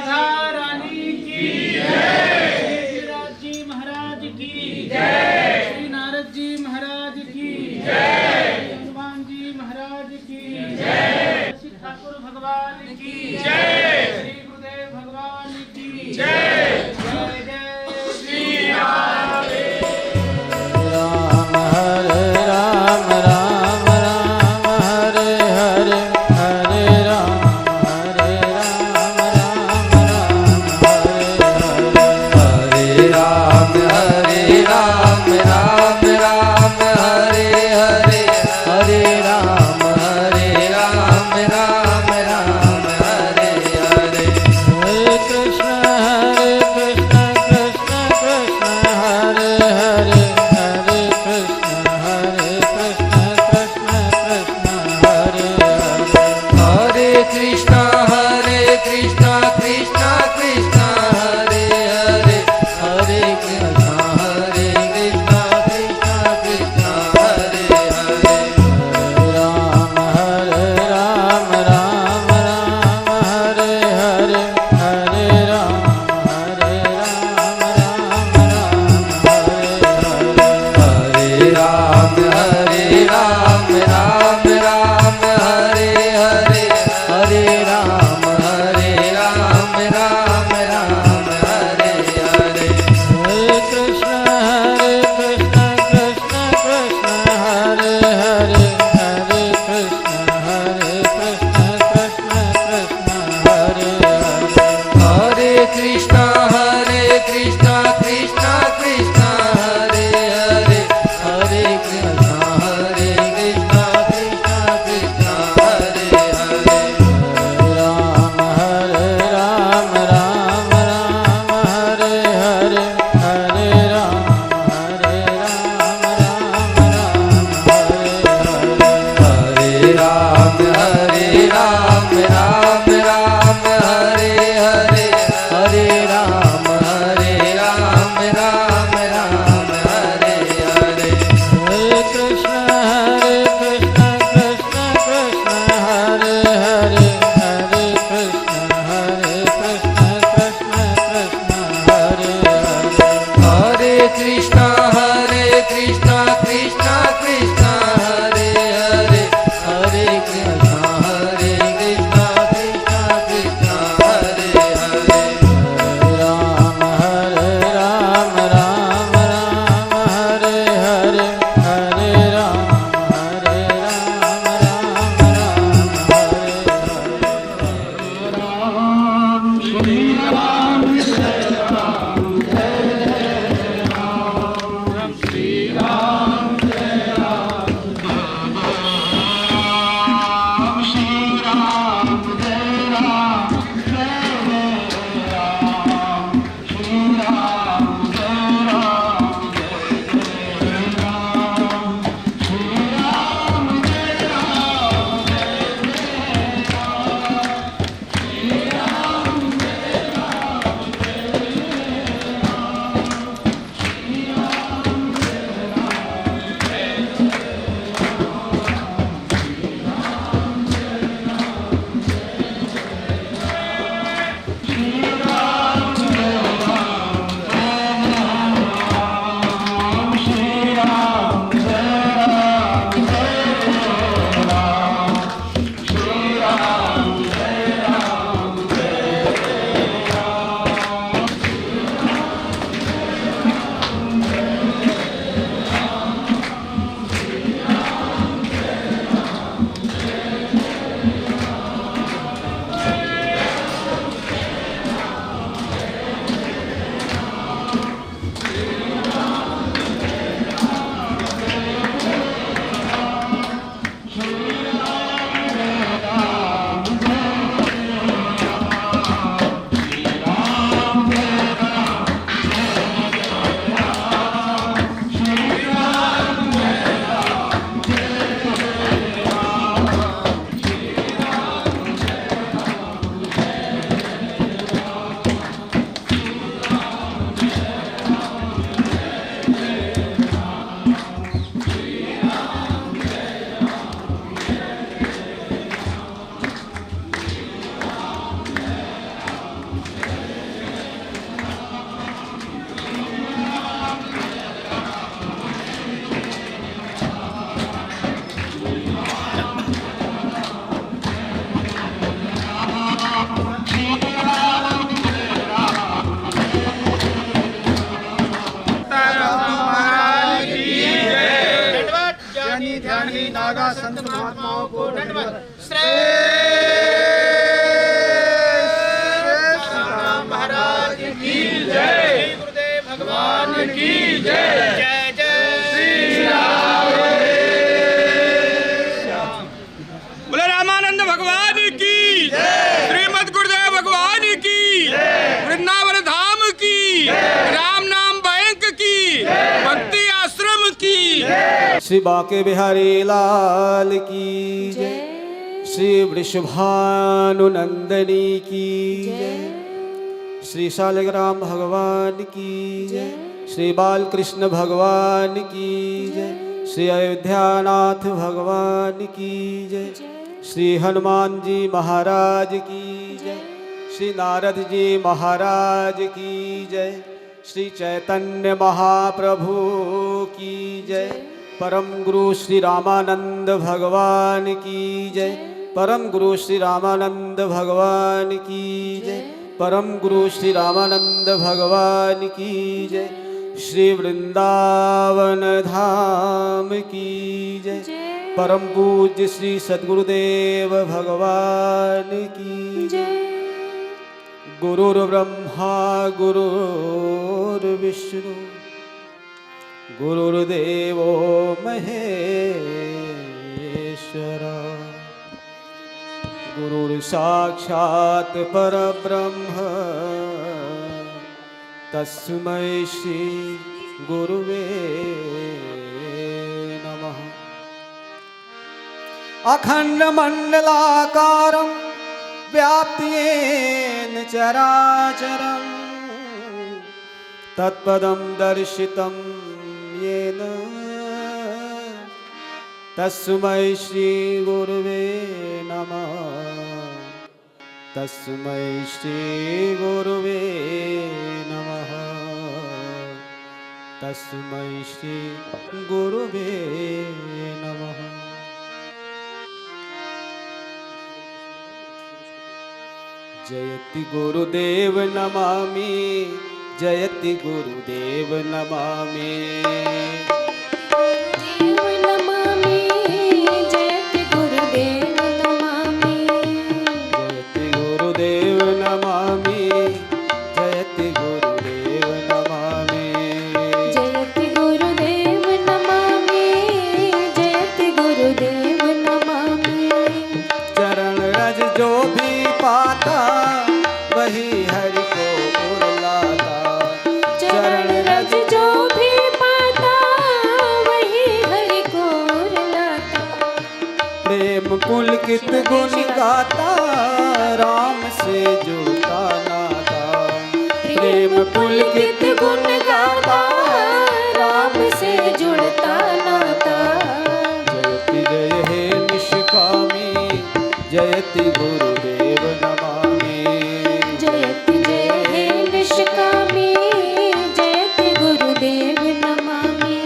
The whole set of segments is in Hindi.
राधा रानी की जय, श्री गिरिराज जी महाराज की जय, श्री नारद जी महाराज की जय, हनुमान जी महाराज की जय, श्री ठाकुर भगवान की जय, श्री गुरुदेव भगवान की जय, जय जय श्री राम। राम हरे राम राम राम हरे हरे, हरे राम हरे राम राम राम हरे हरे, हरे राम राम राम हरे हरे, हरे राम राम राम हरे हरे, हरे कृष्ण कृष्ण कृष्ण हरे हरे, हरे कृष्ण कृष्ण कृष्ण हरे हरे, हरे कृष्ण कृष्ण कृष्ण हरे हरे, हरे कृष्ण कृष्ण कृष्ण हरे हरे, हरे राम राम राम हरे हरे, हरे राम राम हरे हरे, हरे राम राम राम हरे हरे, हरे राम राम राम हरे हरे, हरे कृष्ण कृष्ण कृष्ण हरे हरे, हरे कृष्ण कृष्ण कृष्ण हरे हरे, हरे कृष्ण कृष्ण कृष्ण हरे हरे, हरे कृष्ण कृष्ण कृष्ण हरे हरे, राम राम हरे हरे, हरे राम राम हरे हरे, हरे राम राम हरे हरे, हरे राम राम हरे हरे, हरे कृष्ण कृष्ण कृष्ण हरे हरे, हरे कृष्ण कृष्ण कृष्ण हरे हरे, हरे कृष्ण कृष्ण कृष्ण हरे हरे, हरे कृष्ण कृष्ण कृष्ण हरे हरे, राम राम हरे हरे, हरे राम राम श्री राम जय राम जय राम, श्री राम जय राम, श्री राम जय राम जय राम, श्री राम जय राम जय राम, श्री राम जय राम जय राम, श्री राम जय राम श्रेष्ठ महाराज की जय। गुरुदेव भगवान की जय। जय जय श्री राम। बोले रामानंद भगवान की श्रीमद गुरुदेव भगवान की वृंदावन धाम की राम नाम बैंक की भक्ति आश्रम की श्री बांके बिहारी लाल की जय। श्री वृषभानुनंदनी की जय। श्री शालिग्राम भगवान की जय। श्री बालकृष्ण भगवान की जय। श्री अयोध्यानाथ भगवान की जय। श्री हनुमान जी महाराज की जय। श्री नारद जी महाराज की जय। श्री चैतन्य महाप्रभु की जय। परम गुरु श्री रामानंद भगवान की जय। परम गुरु श्री रामानंद भगवान की जय। परम गुरु श्री रामानंद भगवान की जय। श्री वृंदावन धाम की जय। परम पूज्य श्री सद्गुरुदेव भगवान की जय। गुरुर्ब्रह्मा गुरुर्विष्णु गुरुर्देवो महेश्वर गुरुर्साक्षात् परब्रह्म तस्मै श्री गुरुवे नमः। अखण्डमण्डलाकारं व्याप्तेन चराचरं तत्पदं दर्शितं येन तस्मै श्री गुरुवे नमः। तस्मै श्री गुरुवे नमः। तस्मै श्री गुरुवे नमः। जयति गुरुदेव नमामि। जयति गुरुदेव नमामि। जयति गुरुदेव नमामि। जयति गुरुदेव नमामि। जयति गुरुदेव नमामि। जयति गुरुदेव नमामि। जयति गुरुदेव नमामि। चरण रज जो भी पाता वही हरि को उरलाता। चरण रज जो भी पाता वही हरि को उरलाता। प्रेम पुलकित गुण गाता राम से जुड़ता नाता। प्रेम पुलकित गुण गाता राम से जुड़ता नाता। जयति जय हे निष्कामी। जयति गुरुदेव नमामि। जयति जय हे निष्कामी। जयति गुरुदेव नमामि।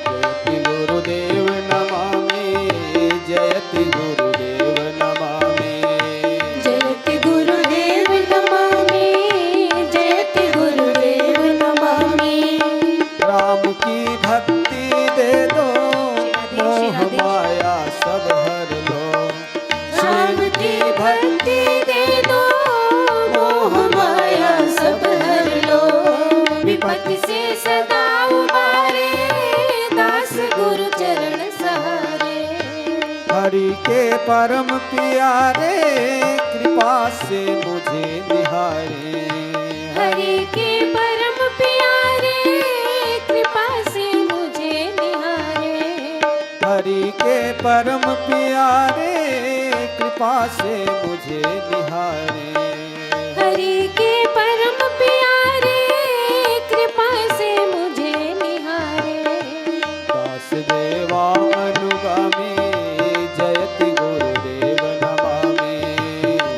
जयति गुरुदेव नमामि। जयति गुरुदेव नमामि। जयति गुरुदेव नमामि। जयति गुरुदेव नमामि। राम की भक्ति दे दो मोह माया सब हर लो। राम की भक्ति दे दो मोह माया सब हर लो। विपत्ति से सदा उबारे दास गुरु चरण सहारे। हरि के परम प्यारे कृपा से मुझे निहारे। हरि के परम प्यारे कृपा से मुझे निहारे। हरि के परम प्यारे कृपा से मुझे निहारे। हरि के परम प्यारे कृपा से मुझे निहारे। दास देवा अनुगामी। जयति गुरुदेव नमामि।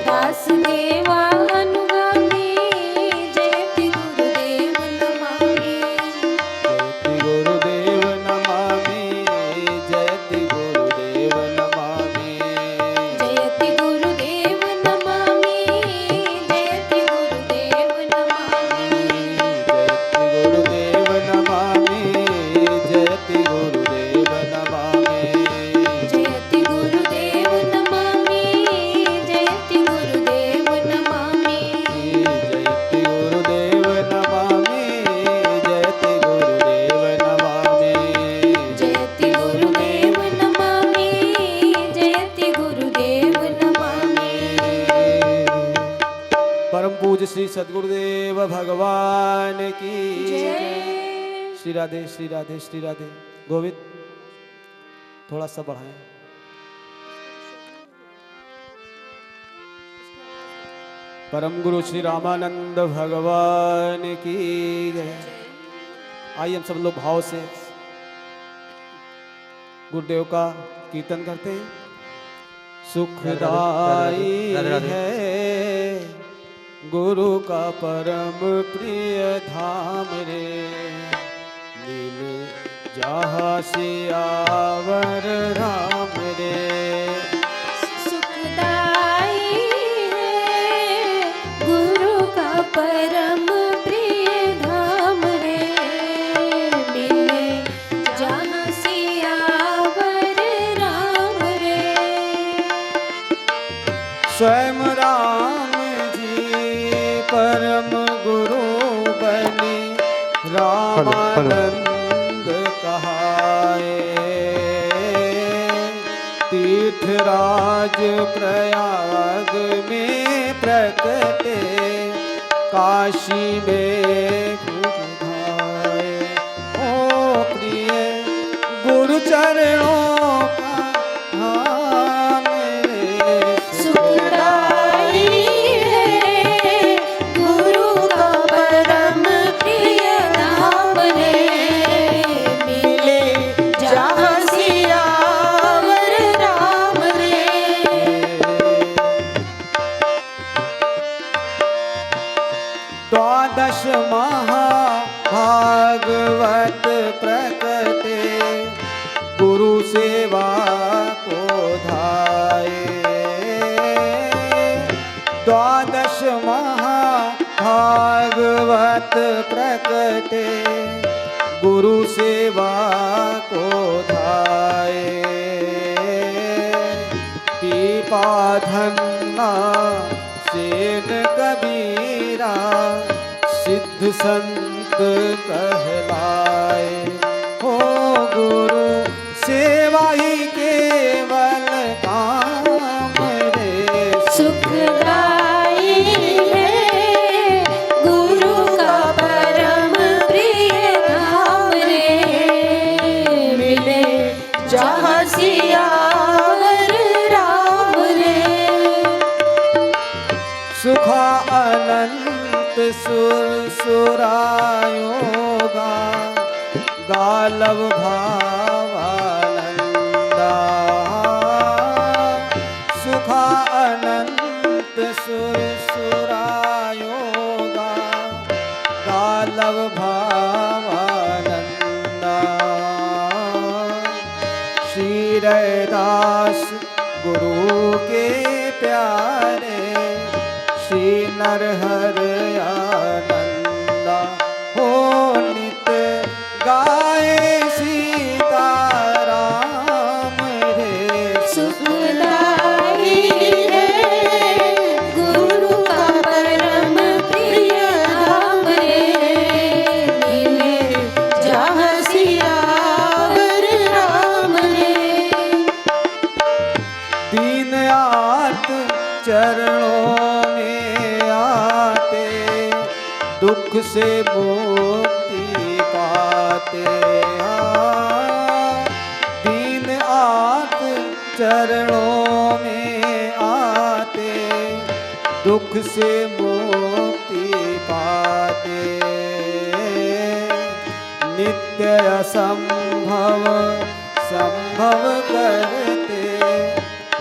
दास देवा अनुगामी। जयति गुरुदेव नमामि। जयति गुरुदेव नमामि। जयति गुरुदेव नमामि। जयति गुरुदेव नमामि। पूज्य श्री सद्गुरुदेव भगवान की जय। श्री राधे श्री राधे श्री राधे। गोविंद थोड़ा सा बढ़ाएं। परम गुरु श्री रामानंद भगवान की जय। आइए हम सब लोग भाव से गुरुदेव का कीर्तन करते हैं। सुखदाई है गुरु का परम प्रिय धाम रे, मिले जहाँ सियावर राम रे। सुखदाई है गुरु का परम प्रिय धाम रे, मिले जहाँ सियावर राम रे। स्वयं राम जी परम गुरु बने रामानंद कहाए। तीर्थराज प्रयाग में प्रकटे, काशी में बुधाए। ओ प्रिय गुरु चरणों का धाम रे। सुखदाई है गुरु का परम प्रिय धाम रे, मिले जहाँ सियावर राम रे। द्वादश महाभागवत प्रकटे, गुरु सेवा को धाये। द्वादश महाभागवत प्रकटे, गुरु सेवा को धाये। पीपा धन्ना सेन कबीरा, सिद्ध संत कहलाए। हो गुरु सेवा ही केवल काम रे। सुखदाई है गुरु का परम प्रिय धाम रे, मिले जहाँ सियावर राम रे। सुखा अनंत सुर सुरायोगा, गालव भावानंदा। सुखा अनंत सुर सुरायोगा, गालव भावानंदा। श्री रैदास गुरु के प्यारे, श्री नरहर आनंदा। हो नित गाए सीताराम रे। सुखदाई है गुरु का परम प्रिय धाम रे, मिले जहाँ सियावर राम रे। दीन आत चरणों में आते, दुख से मुक्ति पाते। दीन आत चरणों में आते, दुख से मुक्ति पाते। नित्य असंभव संभव करते,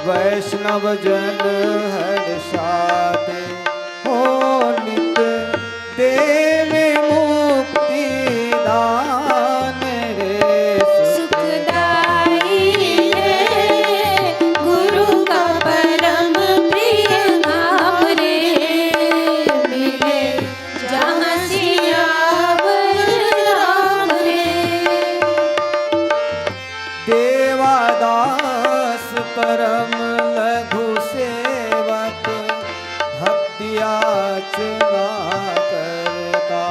वैष्णव जन हर्षाते। हो नित देवे मुक्ति दान रे। सुखदाई है गुरु का परम प्रिय धाम रे, मिले जहाँ सियावर राम रे। देवादास परम लघु सेवक, भक्ति याचना करता।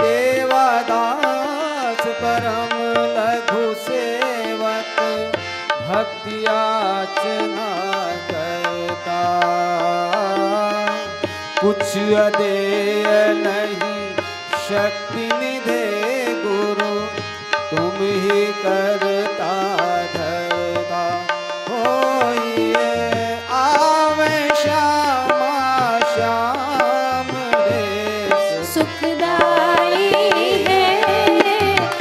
देवादास परम लघु सेवक, भक्ति याचना करता। कुछ अदेय नहीं शक्ति निधे गुरु तुम ही करता धरता होइए आवे श्यामा श्याम रे सुखदाई है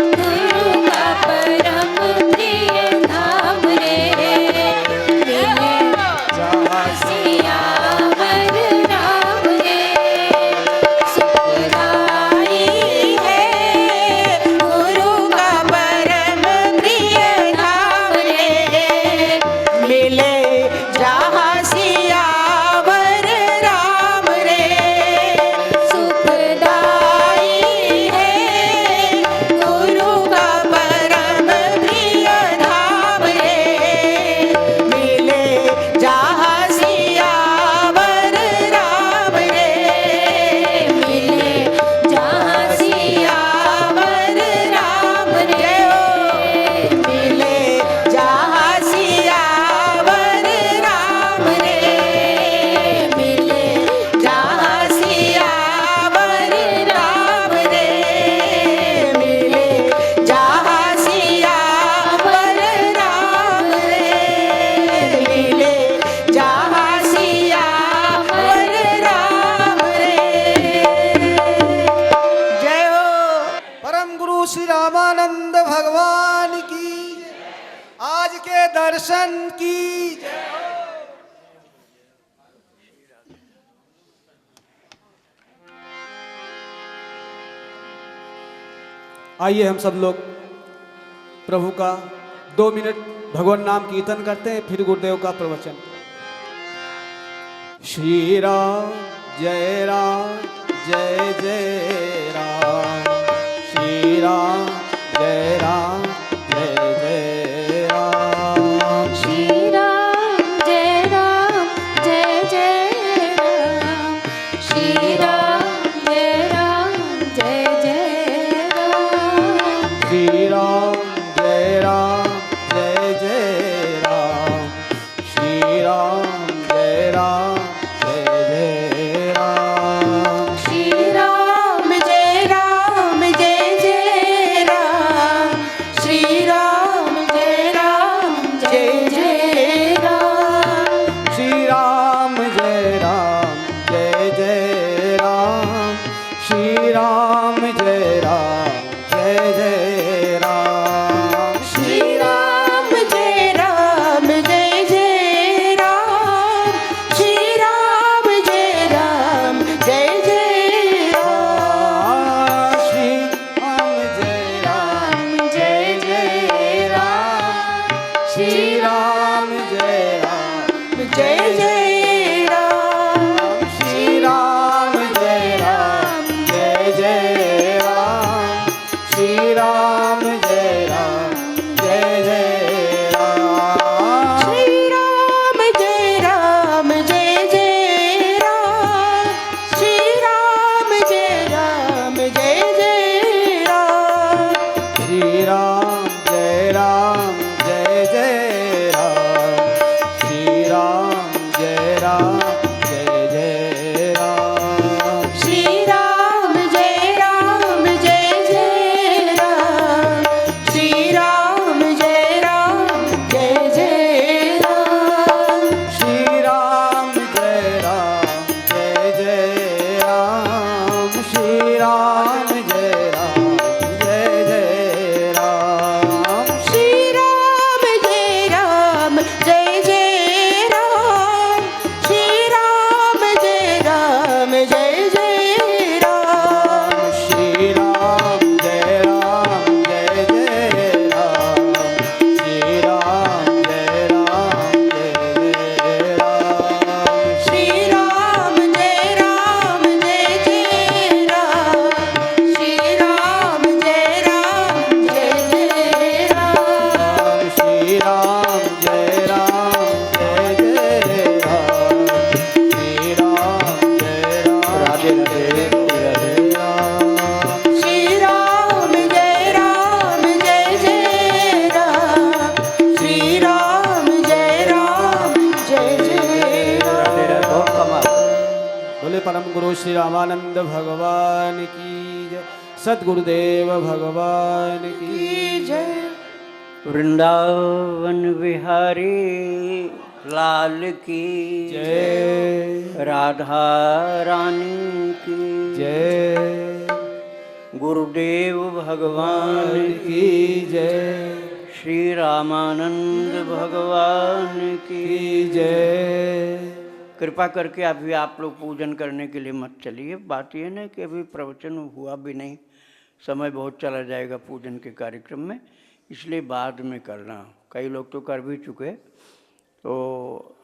गुरु का परम प्रिय नाम रे मिले जहाँ सियावर राम रे सुखदाई है गुरु का परम प्रिय नाम रे मिले जहाँ सियावर राम रे सुखदाई है गुरु का परम प्रिय धाम रे मिले जहाँ सियावर राम रे मिले जहाँ सियावर राम रे मिले जहाँ सियावर राम रे मिले जहाँ सियावर राम रे मिले जहाँ सियावर राम रे मिले जहाँ सियावर राम रे जय हो परम गुरु श्री रामानंद भगवान की आज के दर्शन की आइए हम सब लोग प्रभु का 2 मिनट भगवान नाम कीर्तन करते हैं, फिर गुरुदेव का प्रवचन। श्री राम जय जय राम श्री राम जय जय राम श्री राम जय जय राम श्री राम जय जय राम श्री राम जय जय राम श्री राम जय जय राम श्री राम बोले परम गुरु श्री रामानंद भगवान की जय। सतगुरुदेव भगवान की जय। वृंदावन बिहारी लाल की जय। राधा रानी की जय। गुरुदेव भगवान की जय। श्री रामानंद भगवान की जय। कृपा करके अभी आप लोग पूजन करने के लिए मत चलिए। बात यह ना कि अभी प्रवचन हुआ भी नहीं, समय बहुत चला जाएगा पूजन के कार्यक्रम में, इसलिए बाद में करना। कई लोग तो कर भी चुके। तो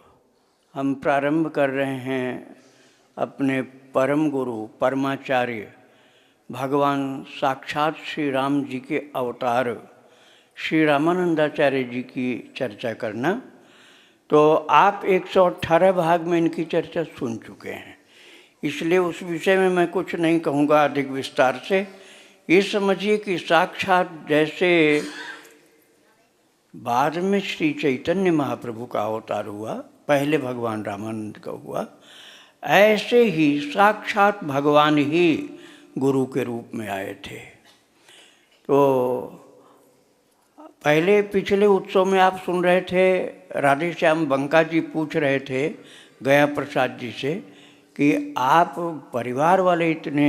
हम प्रारंभ कर रहे हैं अपने परम गुरु परमाचार्य भगवान साक्षात श्री राम जी के अवतार श्री रामानंदाचार्य जी की चर्चा करना। तो आप 118 भाग में इनकी चर्चा सुन चुके हैं, इसलिए उस विषय में मैं कुछ नहीं कहूँगा अधिक विस्तार से। ये समझिए कि साक्षात जैसे बाद में श्री चैतन्य महाप्रभु का अवतार हुआ, पहले भगवान रामानंद का हुआ, ऐसे ही साक्षात भगवान ही गुरु के रूप में आए थे। तो पहले पिछले उत्सव में आप सुन रहे थे, राधे श्याम बंका जी पूछ रहे थे गया प्रसाद जी से कि आप परिवार वाले इतने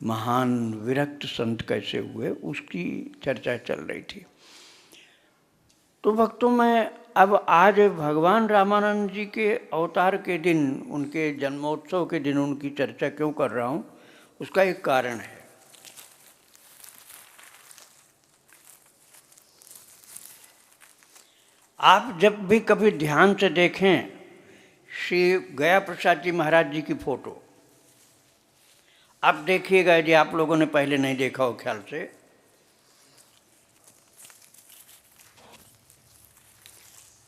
महान विरक्त संत कैसे हुए, उसकी चर्चा चल रही थी। तो भक्तों में अब आज भगवान रामानंद जी के अवतार के दिन, उनके जन्मोत्सव के दिन उनकी चर्चा क्यों कर रहा हूँ, उसका एक कारण है। आप जब भी कभी ध्यान से देखें श्री गया प्रसाद जी महाराज जी की फोटो, आप देखिएगा, यदि आप लोगों ने पहले नहीं देखा हो ख्याल से,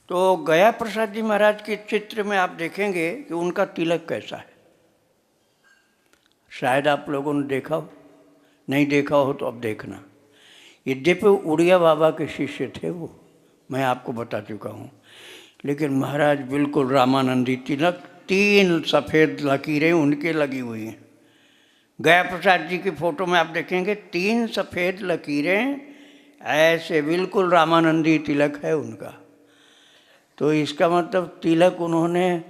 तो गया प्रसाद जी महाराज के चित्र में आप देखेंगे कि उनका तिलक कैसा है। शायद आप लोगों ने देखा हो, नहीं देखा हो तो अब देखना। यद्यपि उड़िया बाबा के शिष्य थे वो, मैं आपको बता चुका हूँ, लेकिन महाराज बिल्कुल रामानंदी तिलक, 3 सफ़ेद लकीरें उनके लगी हुई हैं। गया प्रसाद जी की फ़ोटो में आप देखेंगे 3 सफ़ेद लकीरें, ऐसे बिल्कुल रामानंदी तिलक है उनका। तो इसका मतलब तिलक उन्होंने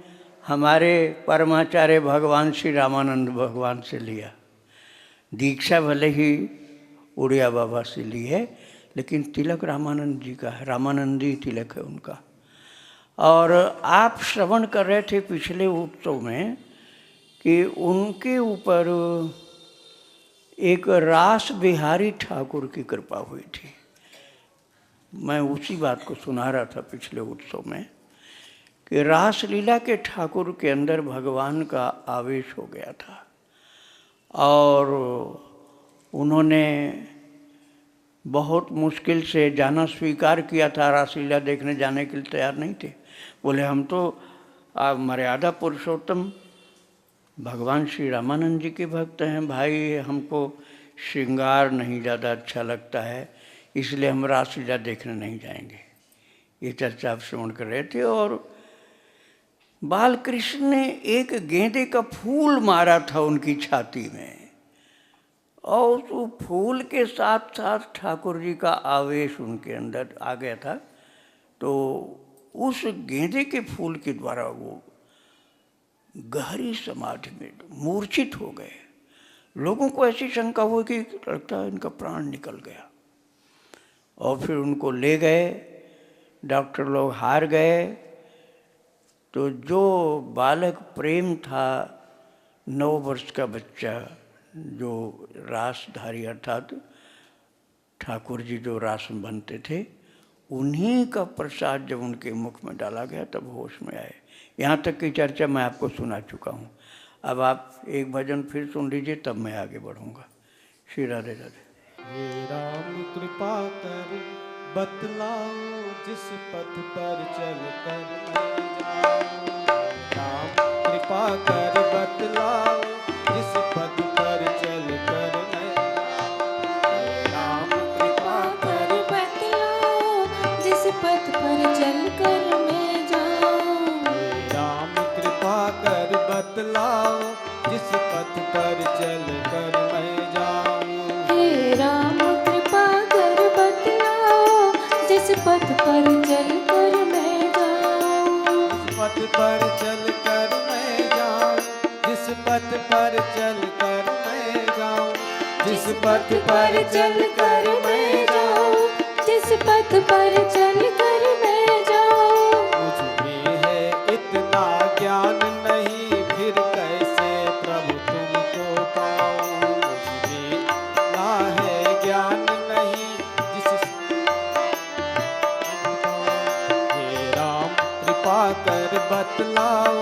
हमारे परमाचार्य भगवान श्री रामानंद भगवान से लिया। दीक्षा भले ही उड़िया बाबा से ली है, लेकिन तिलक रामानंद जी का है, रामानंदी तिलक है उनका। और आप श्रवण कर रहे थे पिछले उत्सव में कि उनके ऊपर एक रास बिहारी ठाकुर की कृपा हुई थी। मैं उसी बात को सुना रहा था पिछले उत्सव में कि रास लीला के ठाकुर के अंदर भगवान का आवेश हो गया था और उन्होंने बहुत मुश्किल से जाना स्वीकार किया था। रासलीला देखने जाने के लिए तैयार नहीं थे, बोले हम तो मर्यादा पुरुषोत्तम भगवान श्री रामानंद जी के भक्त हैं भाई, हमको श्रृंगार नहीं ज़्यादा अच्छा लगता है, इसलिए हम रासलीला देखने नहीं जाएंगे। ये चर्चा आप श्रवण कर रहे थे। और बालकृष्ण ने एक गेंदे का फूल मारा था उनकी छाती में, और उस फूल के साथ साथ ठाकुर जी का आवेश उनके अंदर आ गया था। तो उस गेंदे के फूल के द्वारा वो गहरी समाधि में मूर्छित हो गए। लोगों को ऐसी शंका हुई कि लगता है इनका प्राण निकल गया, और फिर उनको ले गए, डॉक्टर लोग हार गए। तो जो बालक प्रेम था, 9 वर्ष का बच्चा जो रासधारी अर्थात ठाकुर जी जो रास में बनते थे, उन्हीं का प्रसाद जब उनके मुख में डाला गया तब होश में आए। यहाँ तक की चर्चा मैं आपको सुना चुका हूँ। अब आप एक भजन फिर सुन लीजिए, तब मैं आगे बढ़ूँगा। श्री राधे राधे। हे राम कृपा कर बतलाओ, जिस पथ पर चल कर मैं जाऊं। राम कृपा कर बतलाओ, जिस पथ पर चल कर मैं जाऊं। राम कृपा कर बतलाओ, जिस पथ पर चल कर मैं जाऊं। राम कृपा कर कर बतलाओ जिस पथ पर चल कर मैं जाऊं। हे राम कृपा कर बतलाओ जिस पथ पर चल कर मैं जाऊं। जिस पथ पर चल कर मैं जाऊं, जिस पथ पर चल कर मैं जाऊं, जिस पथ पर चल कर मैं जाऊं, जिस पथ पर चल कर मैं जाऊं। मुझ में है इतना ज्ञान नहीं, फिर कैसे प्रभु तुमको पाऊं। मुझ में ना है ज्ञान नहीं जिस हे राम कृपा कर बतलाओ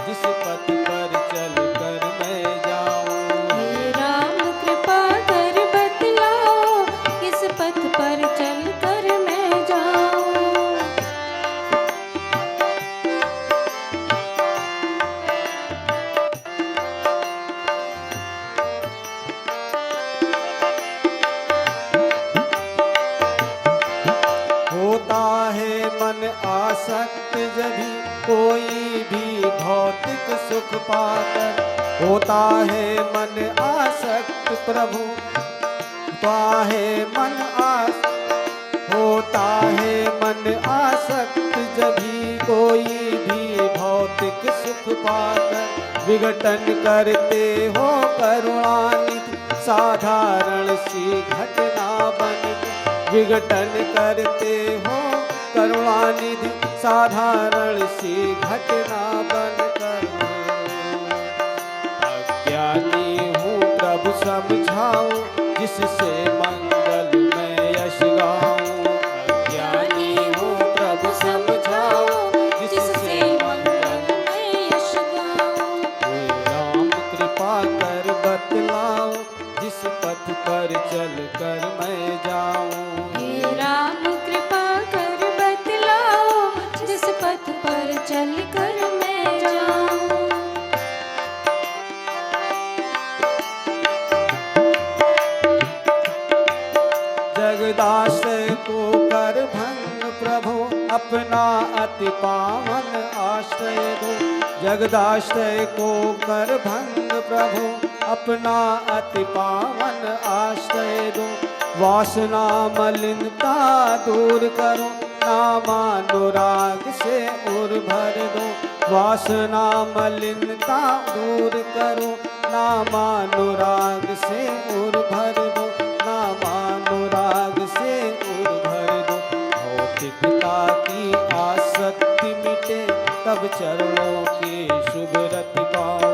जिस पथ पर चल कर मैं जाऊं। हे राम कृपा कर बतलाओ किस पथ पर चल कर मैं जाऊं। होता है मन आसक्त जभी कोई भी भौतिक सुख पाकर, होता है मन आसक्त प्रभु, होता है मन होता है मन आसक्त जभी कोई भी भौतिक सुख पाकर, विघटन करते हो करुणानिधि साधारण सी घटना बनकर, विघटन करते हो करुणानिधि साधारण सी घटना बनकर। अज्ञानी हूँ प्रभु समझाओ जिससे मंगल में यश गाऊं। अज्ञानी हूँ प्रभु समझाओ जिससे मंगल मैं यश गाऊं। हे राम कृपा कर बतलाओ जिस पथ पर चल कर मैं जाऊं। हे राम कृपा कर बतलाओ जिस पथ पर चल कर मैं जाऊं। जगदाश्रय को कर भंग प्रभु अपना अति पावन आश्रय दो। जगदाश्रय को कर भंग प्रभु अपना अति पावन आश्रय दो। वासना मलिनता दूर करो नामानुराग से उर भर दो। वासना मलिनता दूर करो नामानुराग से उर भर दो। नामानुराग से उर भर दो। भौतिकता की आसक्ति मिटे तब चरणों की शुभ रति पाओ।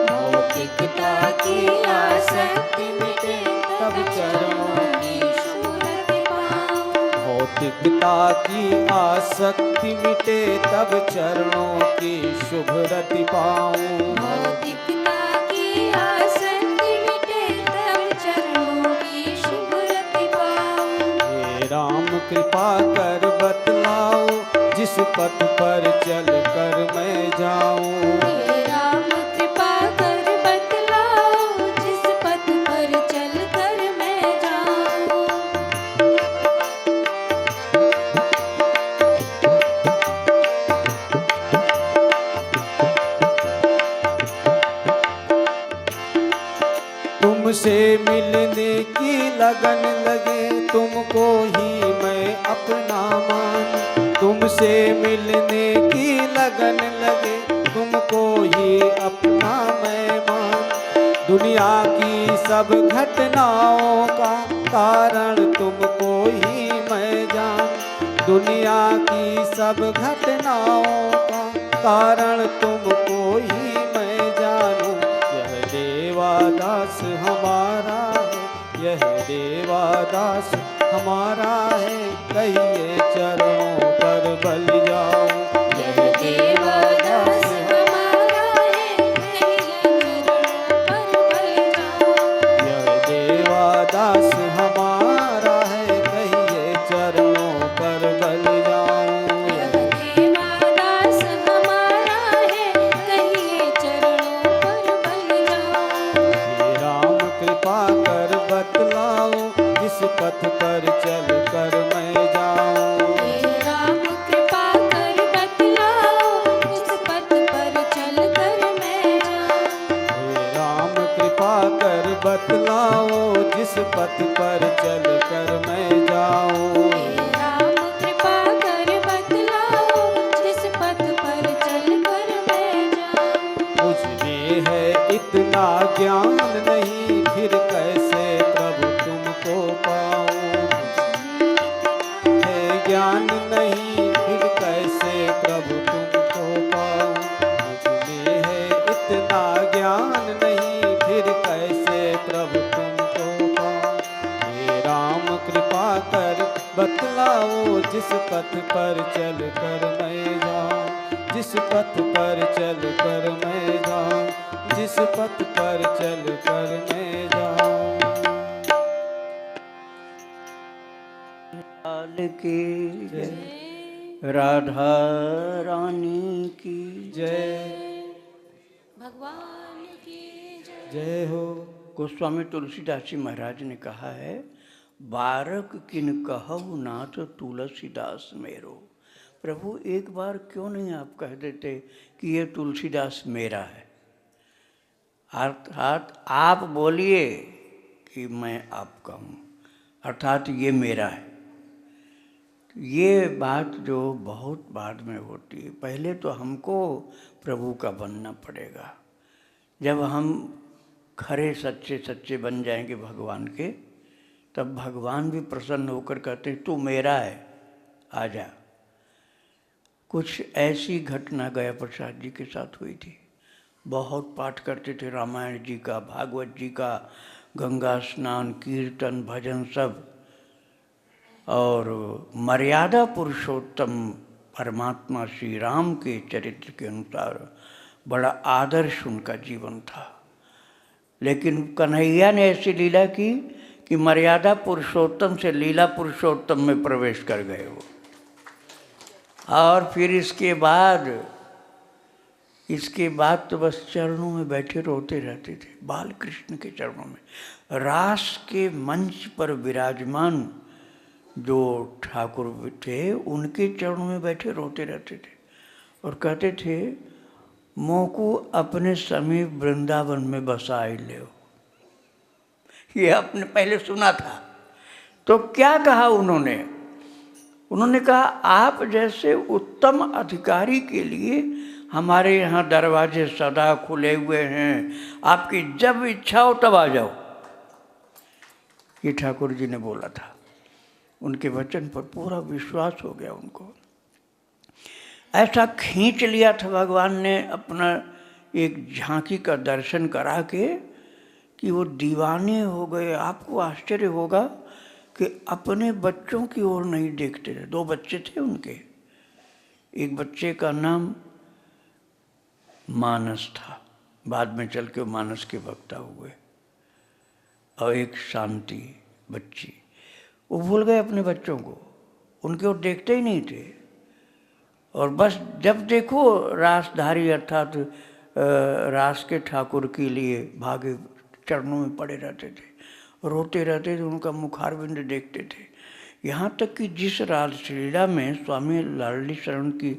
भौतिकता की आसक्ति मिटे तब चरणों की सूरत पाऊं। भौतिकता की आसक्ति मिटे तब चरणों की शुभ रति पाऊं। भौतिकता की आसक्ति मिटे तब चरणों की शुभ रति पाऊं। हे राम कृपा कर बतलाओ जिस पथ पर चल कर मैं जाऊं। हे राम कृपा कर बतलाओ जिस पथ पर चल कर मैं जाऊं। तुमसे मिलने की लगन लगे तुमको ही मैं अपना मान। तुमसे मिलने की लगन लगे तुमको ही अपना मैं मान। दुनिया की सब घटनाओं का कारण तुमको ही मैं जान। दुनिया की सब घटनाओं का कारण तुमको ही मैं जानूं। यह देवादास हमारा है, यह देवादास हमारा है, कहिए चरणों पर बल जाऊं। यह देवदास हमारा है कहिए चरणों पर बल जाऊं। यह देवादास हमारा है, कहिए चरणों पर बल जाऊं। यह देवदास हमारा है कहिए चरणों पर बल जाऊं। हे राम कृपा कर बतलाओ जिस पथ पर चल कर मैं जाऊं। हे राम कृपा कर पथ पर चल कर मैं जाऊं। राम कृपा कर बतलाओ जिस पथ पर चल कर मैं जाऊं। मुझे है इतना ज्ञान नहीं, फिर कैसे प्रभु तुमको पाऊं। है ज्ञान नहीं, फिर कैसे प्रभु तुमको पाऊं। मुझे है इतना ज्ञान नहीं, फिर कैसे प्रभु तुमको पाऊं। हे राम कृपा कर बतलाओ जिस पथ पर चल कर मैं जाऊं। जिस पथ पर चल कर मैं जाऊं, जिस पथ पर चल कर मैं जाऊं। लाल की जय, राधा रानी की जय भगवान की जय। जय हो। गोस्वामी तुलसीदास जी महाराज ने कहा है, बारक किन कहु नाथ तुलसीदास मेरो। प्रभु एक बार क्यों नहीं आप कह देते कि ये तुलसीदास मेरा है। अर्थात आप बोलिए कि मैं आपका हूँ, अर्थात ये मेरा है। ये बात जो बहुत बाद में होती है, पहले तो हमको प्रभु का बनना पड़ेगा। जब हम खरे सच्चे सच्चे बन जाएंगे भगवान के, तब भगवान भी प्रसन्न होकर कहते हैं तू मेरा है, आ जा। कुछ ऐसी घटना गया प्रसाद जी के साथ हुई थी। बहुत पाठ करते थे रामायण जी का, भागवत जी का, गंगा स्नान, कीर्तन, भजन सब, और मर्यादा पुरुषोत्तम परमात्मा श्री राम के चरित्र के अनुसार बड़ा आदर्श उनका जीवन था। लेकिन कन्हैया ने ऐसी लीला की कि मर्यादा पुरुषोत्तम से लीला पुरुषोत्तम में प्रवेश कर गए वो। और फिर इसके बाद तो बस चरणों में बैठे रोते रहते थे, बाल कृष्ण के चरणों में। रास के मंच पर विराजमान जो ठाकुर थे, उनके चरणों में बैठे रोते रहते थे और कहते थे मोको अपने समीप वृंदावन में बसाई ले। ये आपने पहले सुना था। तो क्या कहा उन्होंने? उन्होंने कहा आप जैसे उत्तम अधिकारी के लिए हमारे यहाँ दरवाजे सदा खुले हुए हैं, आपकी जब इच्छा हो तब आ जाओ। ये ठाकुर जी ने बोला था। उनके वचन पर पूरा विश्वास हो गया उनको। ऐसा खींच लिया था भगवान ने अपना एक झांकी का दर्शन करा के कि वो दीवाने हो गए। आपको आश्चर्य होगा कि अपने बच्चों की ओर नहीं देखते थे। 2 बच्चे थे उनके। एक बच्चे का नाम मानस था, बाद में चल के मानस के वक्ता हुए, और एक शांति बच्ची। वो भूल गए अपने बच्चों को, उनकी ओर देखते ही नहीं थे। और बस जब देखो रासधारी अर्थात रास के ठाकुर के लिए भागे चरणों में पड़े रहते थे, रोते रहते थे, उनका मुखारविंद देखते थे। यहाँ तक कि जिस रासलीला में स्वामी लाडली शरण की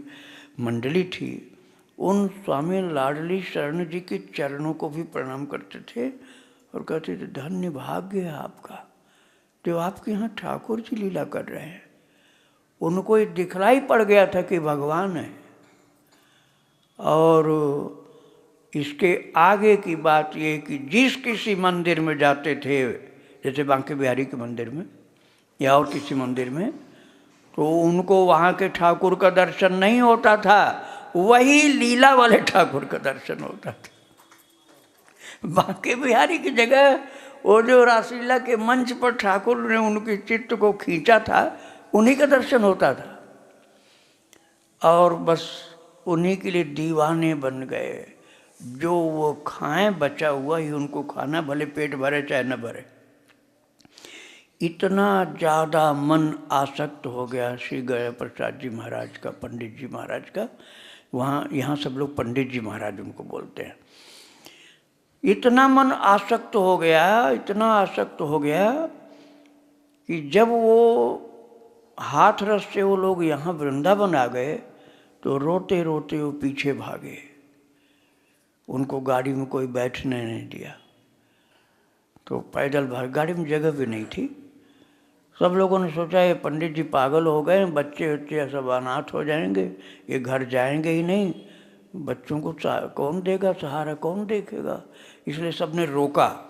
मंडली थी, उन स्वामी लाडली शरण जी के चरणों को भी प्रणाम करते थे और कहते थे धन्य भाग्य है आपका जो आपके यहाँ ठाकुर जी लीला कर रहे हैं। उनको ये दिखलाई पड़ गया था कि भगवान है। और इसके आगे की बात ये कि जिस किसी मंदिर में जाते थे, जैसे बांके बिहारी के मंदिर में या और किसी मंदिर में, तो उनको वहाँ के ठाकुर का दर्शन नहीं होता था, वही लीला वाले ठाकुर का दर्शन होता था। बांके बिहारी की जगह वो जो रासलीला के मंच पर ठाकुर ने उनके चित्त को खींचा था, उन्हीं का दर्शन होता था। और बस उन्हीं के लिए दीवाने बन गए। जो वो खाएं बचा हुआ ही उनको खाना, भले पेट भरे चाहे न भरे। इतना ज़्यादा मन आसक्त हो गया श्री गया प्रसाद जी महाराज का, पंडित जी महाराज का। वहाँ यहाँ सब लोग पंडित जी महाराज उनको बोलते हैं। इतना मन आसक्त हो गया, इतना आसक्त हो गया कि जब वो हाथरस से वो लोग यहाँ वृंदावन आ गए तो रोते रोते वो पीछे भागे। उनको गाड़ी में कोई बैठने नहीं दिया। तो पैदल भाग, गाड़ी में जगह भी नहीं थी। सब लोगों ने सोचा ये पंडित जी पागल हो गए, बच्चे बच्चे सब अनाथ हो जाएंगे, ये घर जाएंगे ही नहीं, बच्चों को कौन देगा सहारा, कौन देखेगा, इसलिए सबने रोका।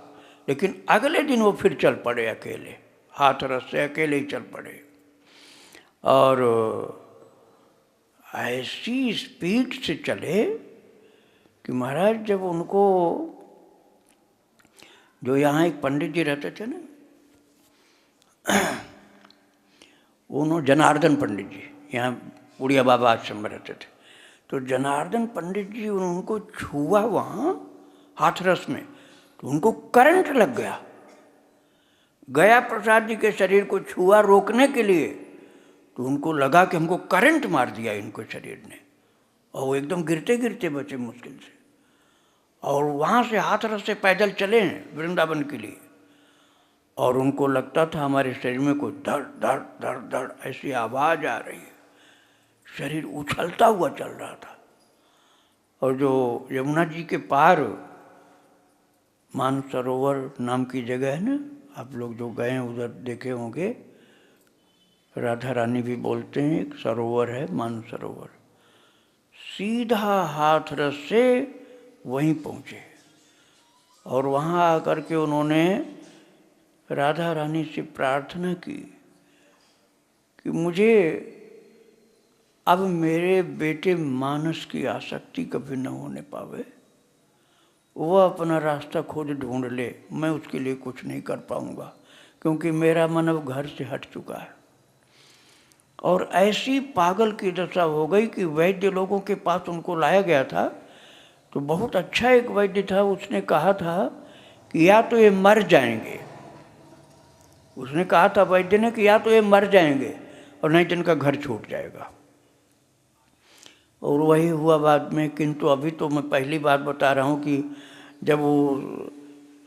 लेकिन अगले दिन वो फिर चल पड़े अकेले, हाथ रस से अकेले ही चल पड़े। और ऐसी स्पीड से चले कि महाराज जब उनको, जो यहाँ एक पंडित जी रहते थे ना, उन्होंने जनार्दन पंडित जी यहाँ उड़िया बाबा आश्रम में रहते थे, तो जनार्दन पंडित जी उनको छुआ वहाँ हाथरस में, तो उनको करंट लग गया। गया प्रसाद जी के शरीर को छुआ रोकने के लिए, तो उनको लगा कि हमको करंट मार दिया इनको शरीर ने, और वो एकदम गिरते गिरते बचे मुश्किल से। और वहाँ से हाथरस से पैदल चले हैं वृंदावन के लिए, और उनको लगता था हमारे शरीर में कोई दर्द दर्द दर्द दर्द ऐसी आवाज़ आ रही है, शरीर उछलता हुआ चल रहा था। और जो यमुना जी के पार मानसरोवर नाम की जगह है ना, आप लोग जो गए हैं उधर देखे होंगे, राधा रानी भी बोलते हैं, एक सरोवर है मानसरोवर, सीधा हाथरस से वहीं पहुँचे। और वहाँ आकर के उन्होंने राधा रानी से प्रार्थना की कि मुझे अब मेरे बेटे मानस की आसक्ति कभी न होने पावे, वह अपना रास्ता खुद ढूंढ ले, मैं उसके लिए कुछ नहीं कर पाऊंगा, क्योंकि मेरा मन अब घर से हट चुका है। और ऐसी पागल की दशा हो गई कि वैद्य लोगों के पास उनको लाया गया था, तो बहुत अच्छा एक वैद्य था, उसने कहा था कि या तो ये मर जाएंगे, उसने कहा था वैद्य ने कि या तो ये मर जाएंगे और नहीं तो इनका घर छूट जाएगा। और वही हुआ बाद में। किंतु अभी तो मैं पहली बात बता रहा हूँ कि जब वो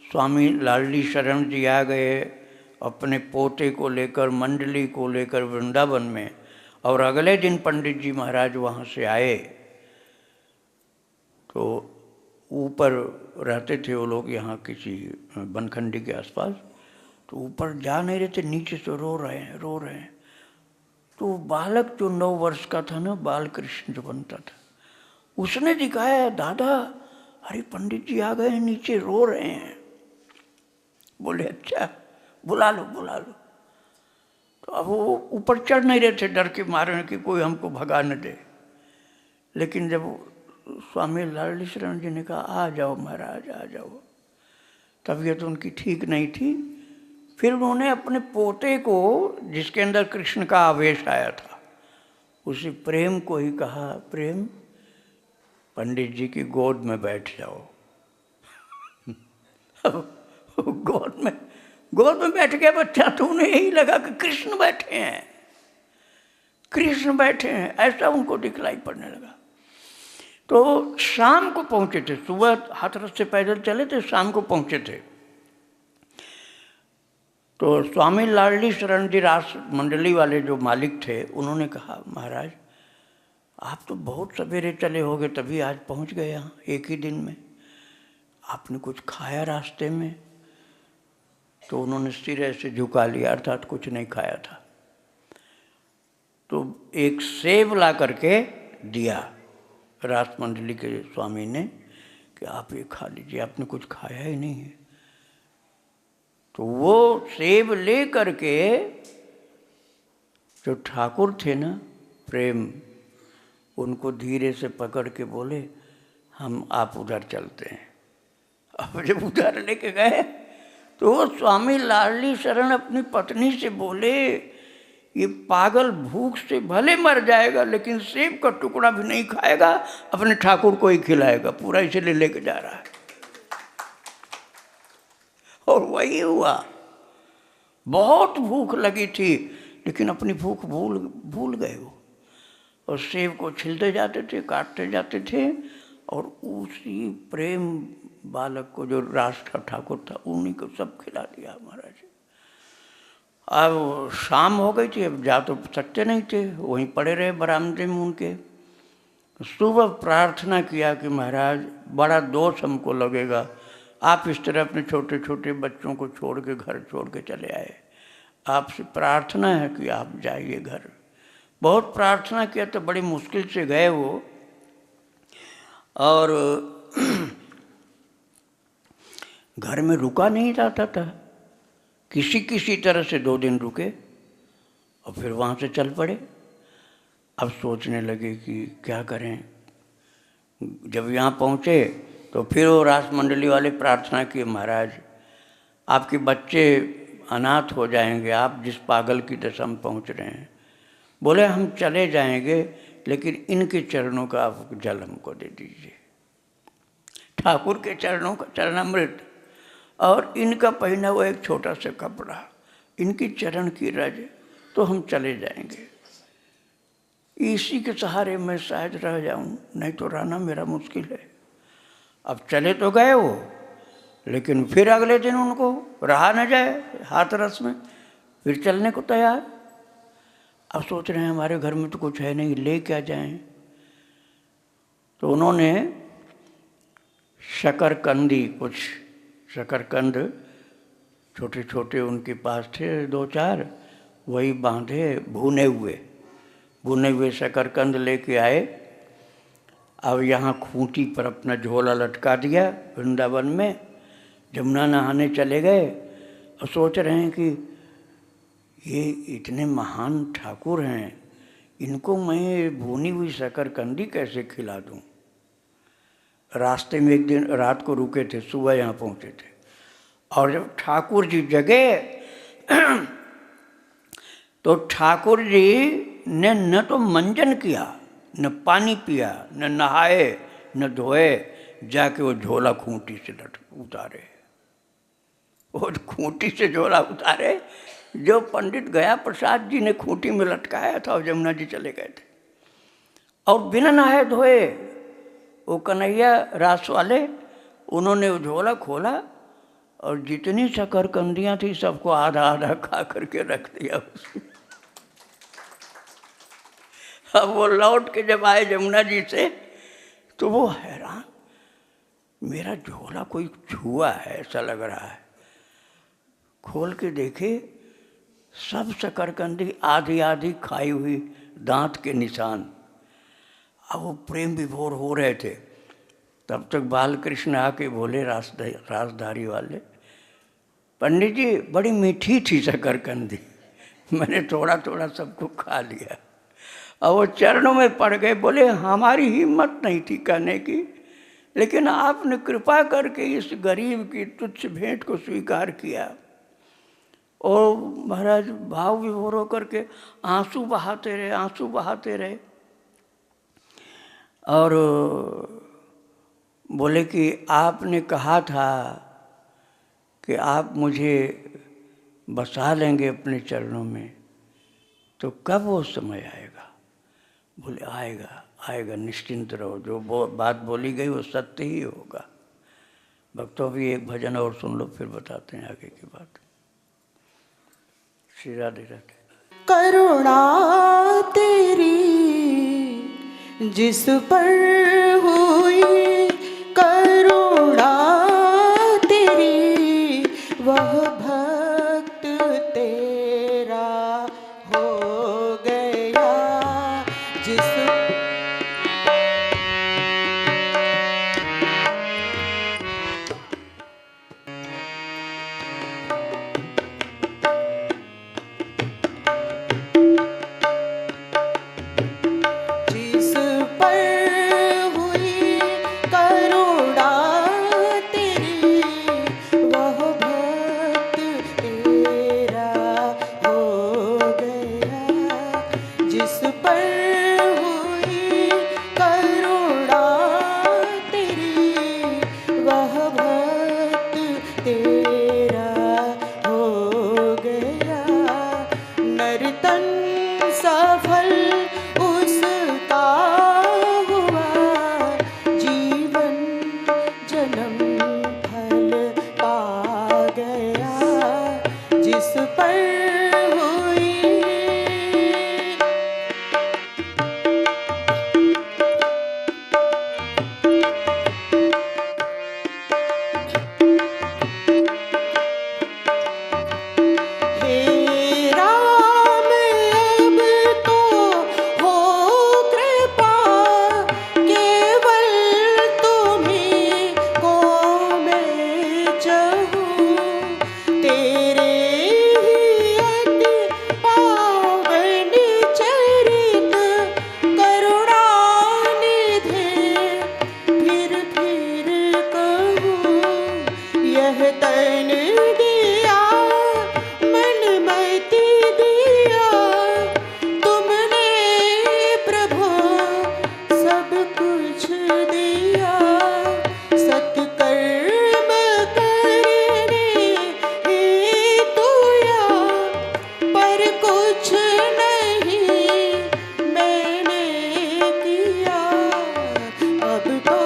स्वामी लाडली शरण जी आ गए अपने पोते को लेकर, मंडली को लेकर वृंदावन में, और अगले दिन पंडित जी महाराज वहाँ से आए, तो ऊपर रहते थे वो लोग यहाँ किसी बनखंडी के आसपास, तो ऊपर जा नहीं रहे थे, नीचे से रो रहे हैं। तो बालक जो 9 वर्ष का था ना, बाल कृष्ण जो बनता था, उसने दिखाया, दादा अरे पंडित जी आ गए हैं, नीचे रो रहे हैं। बोले अच्छा बुला लो। तो अब वो ऊपर चढ़ नहीं रहे थे, डर के मारे कि कोई हमको भगा न दे। लेकिन जब स्वामी लाडली शरण जी ने कहा आ जाओ महाराज आ जाओ, तबीयत उनकी ठीक नहीं थी। फिर उन्होंने अपने पोते को, जिसके अंदर कृष्ण का आवेश आया था, उसी प्रेम को ही कहा, प्रेम पंडित जी की गोद में बैठ जाओ। गोद में बैठ गया बच्चा, तो उन्हें यही लगा कि कृष्ण बैठे हैं, ऐसा उनको दिखलाई पड़ने लगा। तो शाम को पहुंचे थे, सुबह हाथरस से पैदल चले थे, शाम को पहुंचे थे। तो स्वामी लाडली शरण जी रास मंडली वाले जो मालिक थे, उन्होंने कहा महाराज आप तो बहुत सवेरे चले होगे, तभी आज पहुंच गए यहाँ एक ही दिन में, आपने कुछ खाया रास्ते में? तो उन्होंने सिर ऐसे झुका लिया, अर्थात कुछ नहीं खाया था। तो एक सेब ला करके दिया रास मंडली के स्वामी ने कि आप ये खा लीजिए, आपने कुछ खाया ही नहीं है। तो वो सेब ले करके जो ठाकुर थे ना प्रेम, उनको धीरे से पकड़ के बोले हम आप उधर चलते हैं। अब जब उधर लेके गए तो वो स्वामी लाडली शरण अपनी पत्नी से बोले ये पागल भूख से भले मर जाएगा लेकिन सेब का टुकड़ा भी नहीं खाएगा, अपने ठाकुर को ही खिलाएगा, पूरा इसलिए लेके जा रहा है। और वही हुआ, बहुत भूख लगी थी लेकिन अपनी भूख भूल गए वो, और सेब को छिलते जाते थे, काटते जाते थे, और उसी प्रेम बालक को जो रास का ठाकुर था उन्हीं को सब खिला दिया महाराज। अब शाम हो गई थी, अब जा तो सकते नहीं थे, वहीं पड़े रहे बरामदे में उनके। सुबह प्रार्थना किया कि महाराज बड़ा दोष हमको लगेगा आप इस तरह अपने छोटे छोटे बच्चों को छोड़ के घर छोड़ के चले आए। आपसे प्रार्थना है कि आप जाइए घर। बहुत प्रार्थना किया तो बड़ी मुश्किल से गए वो, और घर में रुका नहीं जाता था। किसी तरह से 2 दिन रुके और फिर वहाँ से चल पड़े। अब सोचने लगे कि क्या करें। जब यहाँ पहुँचे तो फिर वो रास मंडली वाले प्रार्थना किए, महाराज आपके बच्चे अनाथ हो जाएंगे, आप जिस पागल की दशा में पहुँच रहे हैं। बोले हम चले जाएंगे, लेकिन इनके चरणों का आप जल हमको दे दीजिए, ठाकुर के चरणों का चरणामृत, और इनका पहना हुआ एक छोटा सा कपड़ा, इनकी चरण की रज, तो हम चले जाएंगे। इसी के सहारे मैं शायद रह जाऊं, नहीं तो रहना मेरा मुश्किल है। अब चले तो गए वो, लेकिन फिर अगले दिन उनको रहा न जाए हाथरस में, फिर चलने को तैयार। अब सोच रहे हैं हमारे घर में तो कुछ है नहीं, ले क्या जाएं। तो उन्होंने शकरकंदी, कुछ शकरकंद छोटे छोटे उनके पास थे 2-4, वही बांधे, भुने हुए शकरकंद लेके आए। अब यहाँ खूंटी पर अपना झोला लटका दिया वृंदावन में, जमुना नहाने चले गए और सोच रहे हैं कि ये इतने महान ठाकुर हैं, इनको मैं भुनी हुई शकरकंदी कैसे खिला दूं। रास्ते में एक दिन रात को रुके थे, सुबह यहाँ पहुँचे थे, और जब ठाकुर जी जगे तो ठाकुर जी ने न तो मंजन किया, न पानी पिया, न नहाए, न धोए, जाके वो झोला खूंटी से उतारे। वो खूंटी से झोला उतारे जो पंडित गया प्रसाद जी ने खूंटी में लटकाया था, और जमुना जी चले गए थे। और बिना नहाए धोए वो कन्हैया रास वाले, उन्होंने वो झोला खोला और जितनी शकरकंदियाँ थी सबको आधा आधा खा करके रख दिया उसमें। अब वो लौट के जब आए जमुना जी से तो वो हैरान, मेरा झोला कोई छुआ है ऐसा लग रहा है। खोल के देखे सब शकरकंदी आधी आधी खाई हुई, दांत के निशान। अब वो प्रेम विभोर हो रहे थे। तब तक बालकृष्ण आके बोले, रासधारी वाले, पंडित जी बड़ी मीठी थी शकरकंदी, मैंने थोड़ा थोड़ा सबको खा लिया। और वो चरणों में पड़ गए, बोले हमारी हिम्मत नहीं थी कहने की, लेकिन आपने कृपा करके इस गरीब की तुच्छ भेंट को स्वीकार किया। और महाराज भाव विभोर होकर के आंसू बहाते रहे। और बोले कि आपने कहा था कि आप मुझे बसा लेंगे अपने चरणों में, तो कब वो समय आएगा। बोले आएगा, निश्चिंत रहो, जो बात बोली गई वो सत्य ही होगा। भक्तों भी एक भजन और सुन लो, फिर बताते हैं आगे की बात। श्री राधे राधे। करुणा तेरी जिस पर हुई, करुणा तेरी वह भक्त तेरा हो गया। जिस तन दिया मन मति दिया तुमने प्रभु सब कुछ दिया सत्कर्म करने हेतु या पर कुछ नहीं मैंने किया अब तो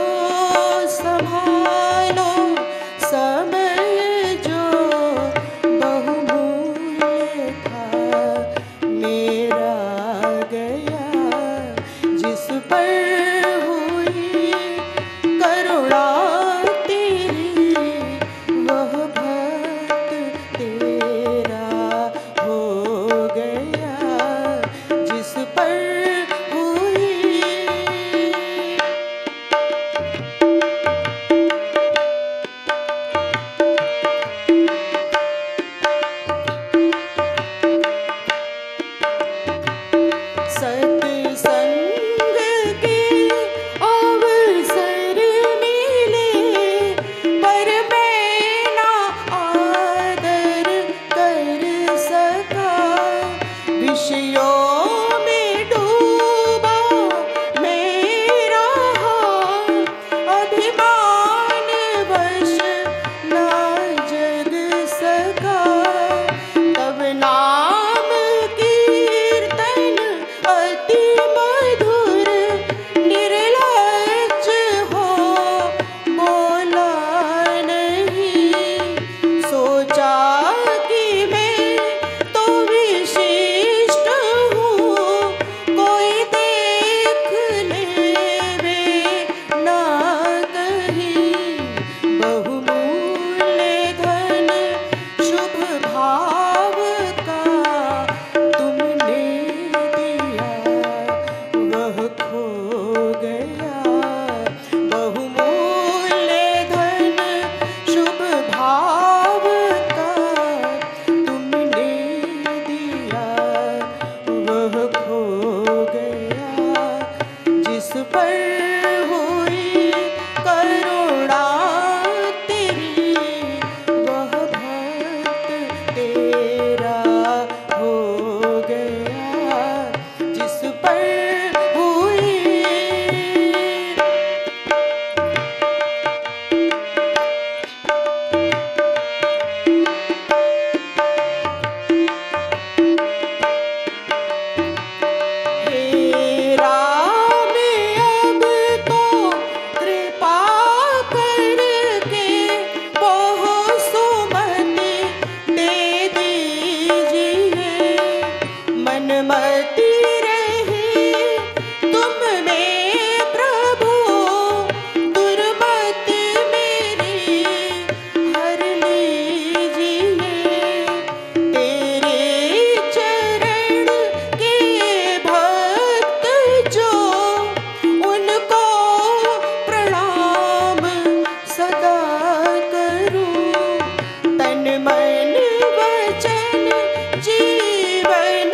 संभालो समय जो बहुमूल्य था मेरा गया जिस पर हुई करुणा तेरी वह भक्त तेरा हो गया जिस पर हुई सत्संग के अवसर मिले पर मैं ना आदर कर सका विषयों में डूबा मेरा अभिमान वश ना जग सका तब नाम कीर्तन अति मधुर निर्लज्ज हो बोला नहीं सोचा कि मैं तो विशिष्ट हूँ कोई देख लेवे ना कहीं बहुमूल्य धन शुभ भाव का तुमने दिया वह खो गया बहुमूल्य धन शुभ भाव का तुमने दिया वह खो गया जिस पर हुई करुणा तेरी वह भक्त तेरा हो गया जिस पर हुई हे राम अब तो कृपा करके बहु सुमति दे दीजिए मन मति रहे तुम में प्रभु दुर्मति मेरी हर लीजिए तेरे चरण के भक्त जो उनको प्रणाम सदा करूं तन मन वचन जीवन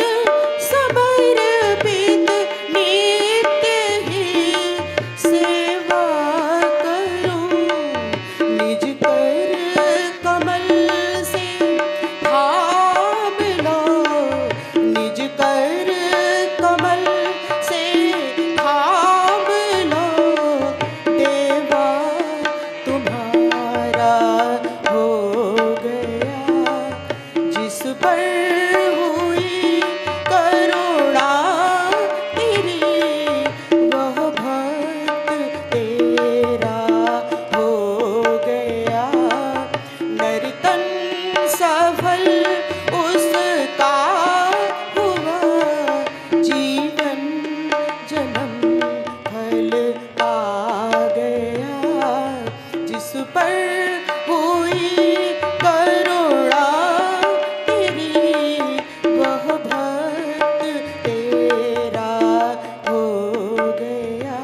समर्पित नित्य ही सेवा करूं निज कर कमल से थाम लो निज कर कमल से थाम लो देवा तुम्हारा हो गया जिस पर हुई करुणा तेरी वह भक्त तेरा हो गया नर्तन सफल उसका हुआ जीवन जन्म फल पा गया जिस पर हुई करुणा तेरी वह भक्त तेरा हो गया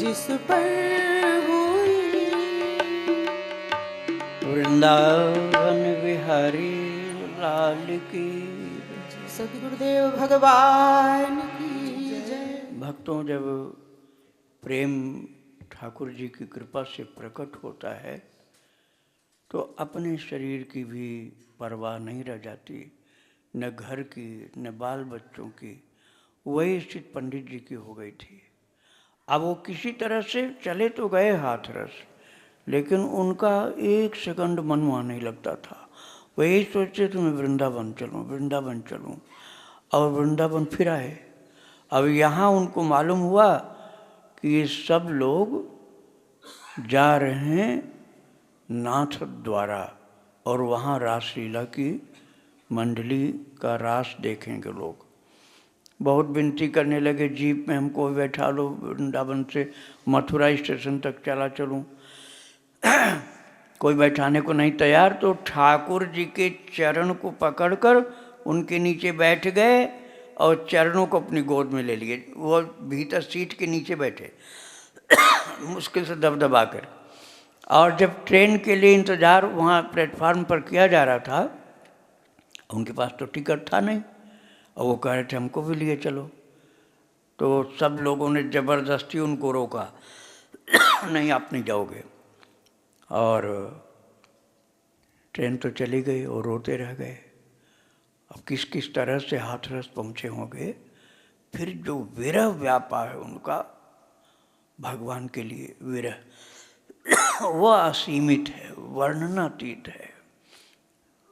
जिस पर हुई वृंदावन बिहारी लाल की सदगुरुदेव भगवान की जय। भक्तों, जब प्रेम ठाकुर जी की कृपा से प्रकट होता है तो अपने शरीर की भी परवाह नहीं रह जाती, न घर की न बाल बच्चों की। वही स्थिति पंडित जी की हो गई थी। अब वो किसी तरह से चले तो गए हाथरस, लेकिन उनका एक सेकंड मन वहाँ नहीं लगता था। वो यही सोचते थे मैं वृंदावन चलूँ, वृंदावन चलूँ, और वृंदावन फिर आए। अब यहाँ उनको मालूम हुआ कि ये सब लोग जा रहे हैं नाथ द्वारा, और वहाँ रासलीला की मंडली का रास देखेंगे लोग। बहुत विनती करने लगे, जीप में हमको बैठा लो, वृंदावन से मथुरा स्टेशन तक चला चलूँ। कोई बैठाने को नहीं तैयार, तो ठाकुर जी के चरण को पकड़कर उनके नीचे बैठ गए और चरणों को अपनी गोद में ले लिए। वो भीतर सीट के नीचे बैठे मुश्किल से दबदबा कर। और जब ट्रेन के लिए इंतज़ार वहाँ प्लेटफार्म पर किया जा रहा था, उनके पास तो टिकट था नहीं, और वो कह रहे थे हमको भी लिए चलो। तो सब लोगों ने ज़बरदस्ती उनको रोका, नहीं आप नहीं जाओगे। और ट्रेन तो चली गई और रोते रह गए। अब किस किस तरह से हाथरस पहुँचे होंगे। फिर जो विरह व्यापा है उनका भगवान के लिए, विरह वो असीमित है, वर्णनातीत है।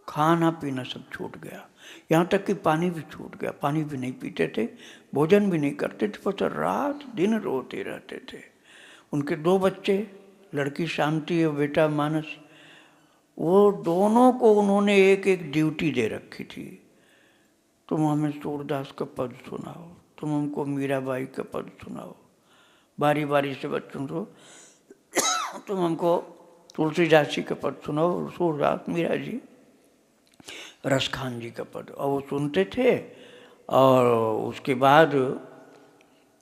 खाना पीना सब छूट गया, यहाँ तक कि पानी भी छूट गया। पानी भी नहीं पीते थे, भोजन भी नहीं करते थे, बस रात दिन रोते रहते थे। उनके 2 बच्चे, लड़की शांति और बेटा मानस, वो दोनों को उन्होंने एक एक ड्यूटी दे रखी थी। तुम हमें सूरदास का पद सुनाओ, तुम हमको मीराबाई का पद सुनाओ, बारी बारी से बच्चों को तुम हमको तुलसीदास जी का पद सुनाओ, सूरदास, मीरा जी, रसखान जी का पद। और वो सुनते थे। और उसके बाद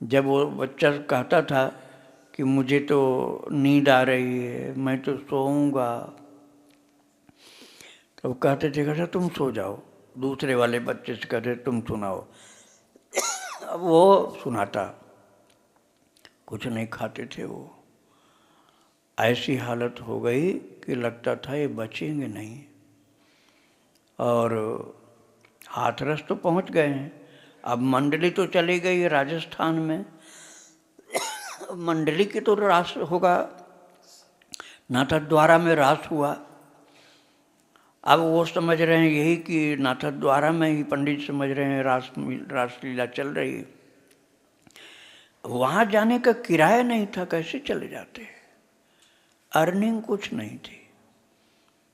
जब वो बच्चा कहता था कि मुझे तो नींद आ रही है, मैं तो सोऊंगा, तो कहते थे कहता तुम सो जाओ। दूसरे वाले बच्चे से कहते तुम सुनाओ। अब वो सुनाता, कुछ नहीं खाते थे वो। ऐसी हालत हो गई कि लगता था ये बचेंगे नहीं। और हाथरस तो पहुंच गए हैं। अब मंडली तो चली गई राजस्थान में। मंडली की तो रास होगा, नाथद्वारा में रास हुआ। अब वो समझ रहे हैं यही कि नाथद्वारा में ही, पंडित समझ रहे हैं रासलीला चल रही। वहाँ जाने का किराया नहीं था, कैसे चले जाते। अर्निंग कुछ नहीं थी,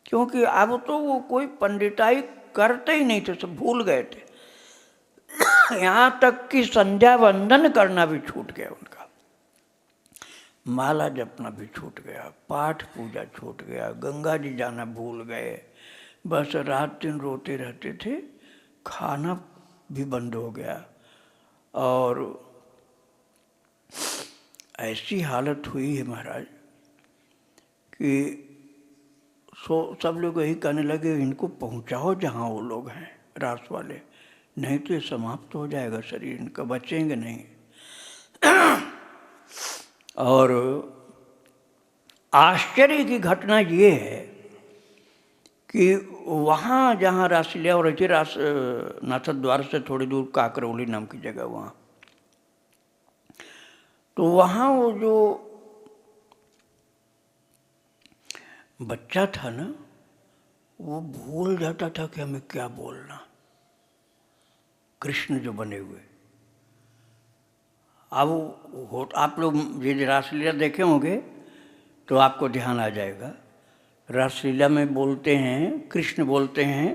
क्योंकि अब तो वो कोई पंडिताई करते ही नहीं थे, सब भूल गए थे। यहाँ तक कि संध्या वंदन करना भी छूट गया उनका, माला जपना भी छूट गया, पाठ पूजा छूट गया, गंगा जी जाना भूल गए। बस रात दिन रोते रहते थे, खाना भी बंद हो गया। और ऐसी हालत हुई है महाराज कि सब लोग यही कहने लगे इनको पहुंचाओ जहाँ वो लोग हैं रास वाले, नहीं तो ये समाप्त हो जाएगा शरीर इनका, बचेंगे नहीं। और आश्चर्य की घटना ये है कि वहाँ जहाँ रासलीला हो रही थी, नाथद्वार से थोड़ी दूर काकरौली नाम की जगह, वहाँ तो वहाँ वो जो बच्चा था ना, वो भूल जाता था कि हमें क्या बोलना। कृष्ण जो बने हुए, अब आप लोग ये रासलीला देखे होंगे तो आपको ध्यान आ जाएगा। रासलीला में बोलते हैं, कृष्ण बोलते हैं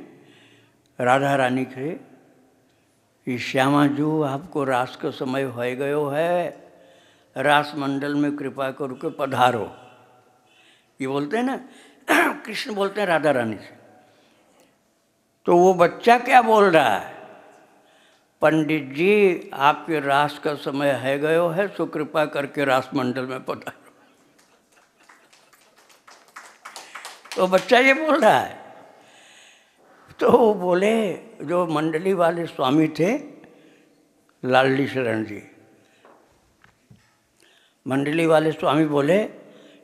राधा रानी के कि श्यामा जो आपको रास का समय हो गयो है, रास मंडल में कृपा करके पधारो। ये बोलते हैं ना, कृष्ण बोलते हैं राधा रानी से। तो वो बच्चा क्या बोल रहा है, पंडित जी आपके रास का समय है गयो है, सो कृपा करके रास मंडल में पधारो। तो बच्चा ये बोल रहा है। तो वो बोले, जो मंडली वाले स्वामी थे लालड़ी शरण जी, मंडली वाले स्वामी बोले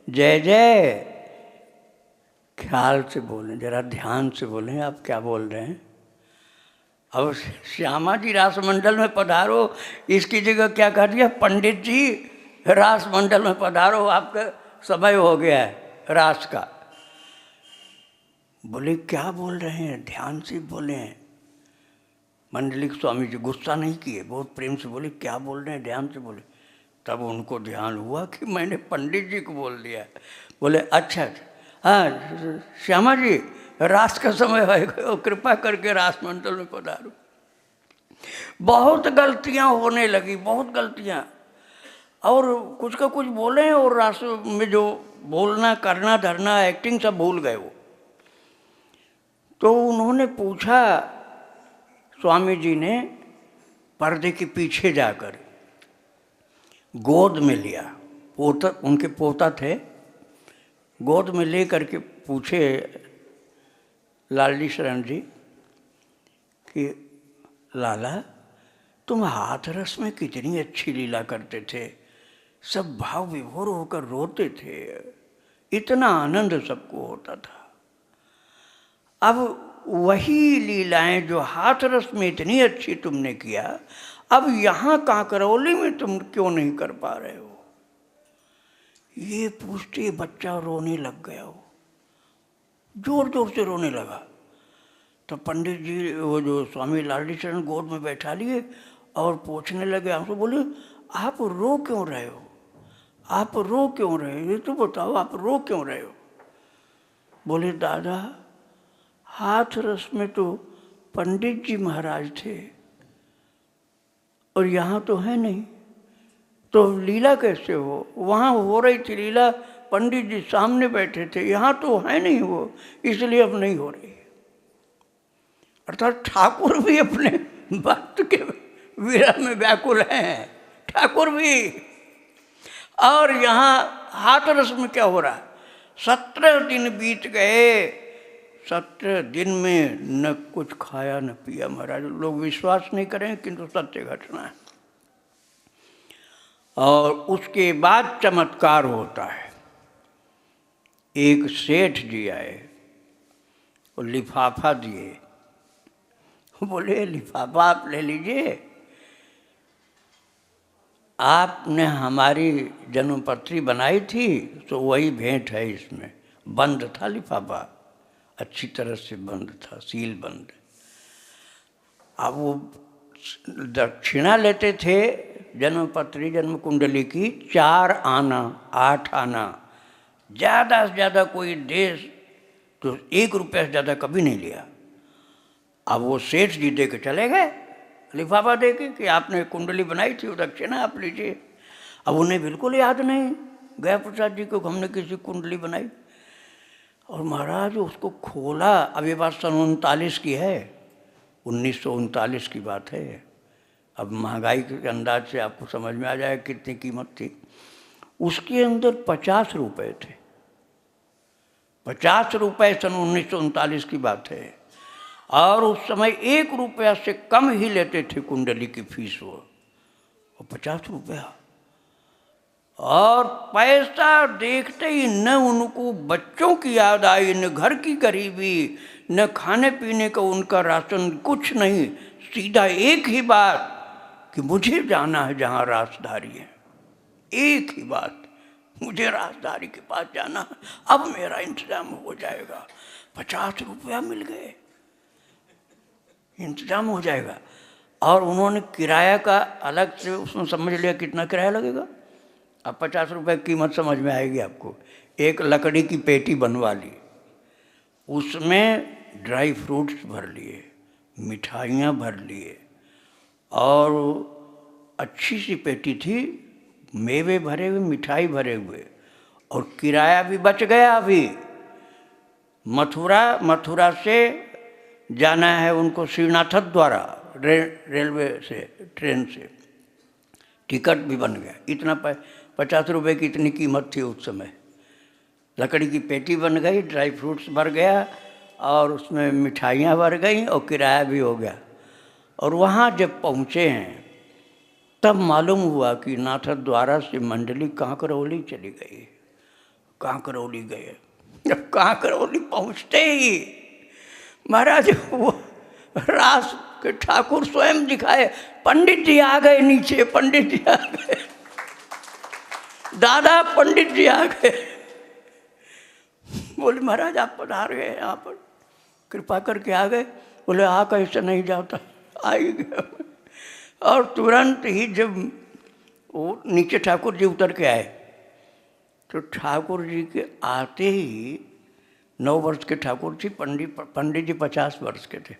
जय जय, ख्याल से बोलें, जरा ध्यान से बोलें आप क्या बोल रहे हैं। अब श्यामा जी रासमंडल में पधारो, इसकी जगह क्या कर दिया, पंडित जी रासमंडल में पधारो, आपका समय हो गया है रास का। बोले क्या बोल रहे हैं, ध्यान से बोले हैं। मंडलिक स्वामी जी गुस्सा नहीं किए, बहुत प्रेम से बोले क्या बोल रहे हैं, ध्यान से बोले। तब उनको ध्यान हुआ कि मैंने पंडित जी को बोल दिया। बोले अच्छा हाँ श्यामा जी रास का समय है, कृपा करके रासमंडल में पधारो। बहुत गलतियां होने लगी, बहुत गलतियां, और कुछ का कुछ बोले और रास में जो बोलना करना धरना एक्टिंग सब भूल गए वो। तो उन्होंने पूछा, स्वामी जी ने पर्दे के पीछे जाकर गोद में लिया, पोता उनके पोता थे, गोद में ले करके पूछे लालजी शरण जी कि लाला तुम हाथरस में कितनी अच्छी लीला करते थे, सब भाव विभोर होकर रोते थे, इतना आनंद सबको होता था। अब वही लीलाएं जो हाथरस में इतनी अच्छी तुमने किया, अब यहाँ कांकरौली में तुम क्यों नहीं कर पा रहे हो। ये पूछते बच्चा रोने लग गया, वो जोर जोर से रोने लगा। तो पंडित जी वो जो स्वामी लालजी शरण गोद में बैठा लिए और पूछने लगे हमसे, बोले आप रो क्यों रहे हो, आप रो क्यों रहे हो, ये तो बताओ आप रो क्यों रहे हो। बोले दादा हाथरस में तो पंडित जी महाराज थे और यहाँ तो है नहीं, तो लीला कैसे हो, वहाँ हो रही थी लीला, पंडित जी सामने बैठे थे, यहाँ तो है नहीं वो, इसलिए अब नहीं हो रही। अर्थात ठाकुर भी अपने भक्त के विरह में व्याकुल हैं, ठाकुर भी। और यहाँ हाथरस में क्या हो रहा है, 17 दिन बीत गए, 17 दिन में न कुछ खाया न पिया महाराज। लोग विश्वास नहीं करें किंतु सत्य घटना है। और उसके बाद चमत्कार होता है। एक सेठ जी आए और लिफाफा दिए, बोले लिफाफा आप ले लीजिए, आपने हमारी जन्मपत्री बनाई थी तो वही भेंट है इसमें। बंद था लिफाफा, अच्छी तरह से बंद था, सील बंद। अब वो दक्षिणा लेते थे जन्मपत्री जन्म कुंडली की 4 आना 8 आना, ज़्यादा से ज़्यादा कोई देश तो 1 रुपया से ज़्यादा कभी नहीं लिया। अब वो सेठ जी दे के चले गए लिफाफा दे के कि आपने कुंडली बनाई थी वो दक्षिणा आप लीजिए। अब उन्हें बिल्कुल याद नहीं गया प्रसाद जी को हमने किसी कुंडली बनाई। और महाराज उसको खोला, अब ये बात सन 39 की है, 1939 की बात है। अब महंगाई के अंदाज से आपको समझ में आ जाए कितनी कीमत थी। उसके अंदर 50 रुपये थे, 50 रुपये सन 1939 की बात है। और उस समय 1 रुपया से कम ही लेते थे कुंडली की फीस वो, और 50 रुपया। और पैसा देखते ही न उनको बच्चों की याद आई, न घर की गरीबी, न खाने पीने का उनका राशन, कुछ नहीं, सीधा एक ही बात कि मुझे जाना है जहाँ रासधारी है, एक ही बात, मुझे रासधारी के पास जाना है, अब मेरा इंतजाम हो जाएगा। 50 रुपया मिल गए, इंतजाम हो जाएगा। और उन्होंने किराया का अलग से उसमें समझ लिया कितना किराया लगेगा। अब 50 रुपये की कीमत समझ में आएगी आपको। एक लकड़ी की पेटी बनवा ली, उसमें ड्राई फ्रूट्स भर लिए, मिठाइयाँ भर लिए, और अच्छी सी पेटी थी, मेवे भरे हुए, मिठाई भरे हुए, और किराया भी बच गया। अभी मथुरा से जाना है उनको श्रीनाथ द्वारा रेलवे से, ट्रेन से, टिकट भी बन गया। इतना 50 रुपये की इतनी कीमत थी उस समय। लकड़ी की पेटी बन गई, ड्राई फ्रूट्स भर गया, और उसमें मिठाइयाँ भर गई, और किराया भी हो गया। और वहाँ जब पहुँचे हैं तब मालूम हुआ कि नाथ द्वारा से मंडली कांकरौली चली गई। कांकरौली गए, जब कांकरौली पहुँचते ही महाराज वो रास के ठाकुर स्वयं दिखाए, पंडित जी आ गए नीचे, पंडित जी आ गए, दादा पंडित जी आ गए। बोले महाराज आप पधार गए यहाँ पर, कृपा करके आ गए। बोले आ कैसे नहीं जाता, आ ही गया। और तुरंत ही जब वो नीचे ठाकुर जी उतर के आए तो ठाकुर जी के आते ही 9 वर्ष के ठाकुर जी, पंडित जी 50 वर्ष के थे।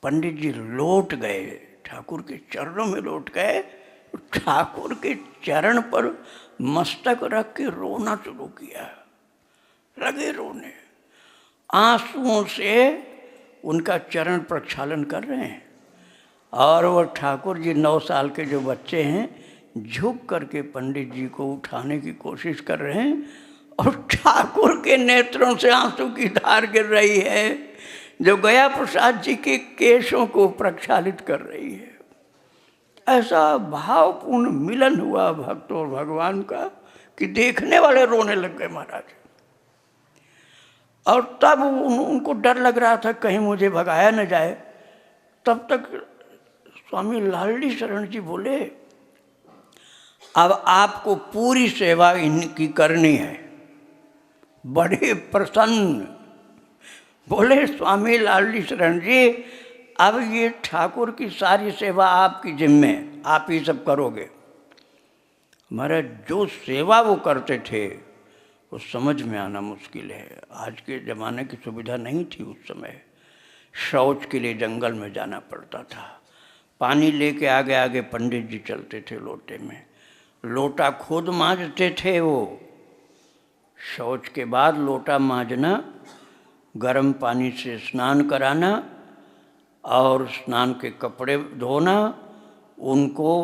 पंडित जी लौट गए, ठाकुर के चरणों में लौट गए, ठाकुर के चरण पर मस्तक रख के रोना शुरू किया, लगे रोने, आंसुओं से उनका चरण प्रक्षालन कर रहे हैं। और वो ठाकुर जी 9 साल के जो बच्चे हैं झुक करके पंडित जी को उठाने की कोशिश कर रहे हैं और ठाकुर के नेत्रों से आंसू की धार गिर रही है जो गया प्रसाद जी के केशों को प्रक्षालित कर रही है। ऐसा भावपूर्ण मिलन हुआ भक्त और भगवान का कि देखने वाले रोने लग गए महाराज। और तब उनको डर लग रहा था कहीं मुझे भगाया न जाए। तब तक स्वामी लालड़ी शरण जी बोले अब आपको पूरी सेवा इनकी करनी है। बड़े प्रसन्न बोले स्वामी लालड़ी शरण जी अब ये ठाकुर की सारी सेवा आपकी जिम्मे, आप ही सब करोगे। महाराज जो सेवा वो करते थे वो समझ में आना मुश्किल है। आज के ज़माने की सुविधा नहीं थी उस समय। शौच के लिए जंगल में जाना पड़ता था, पानी लेके आगे आगे पंडित जी चलते थे लोटे में, लोटा खुद मांजते थे वो। शौच के बाद लोटा मांजना, गर्म पानी से स्नान कराना और स्नान के कपड़े धोना, उनको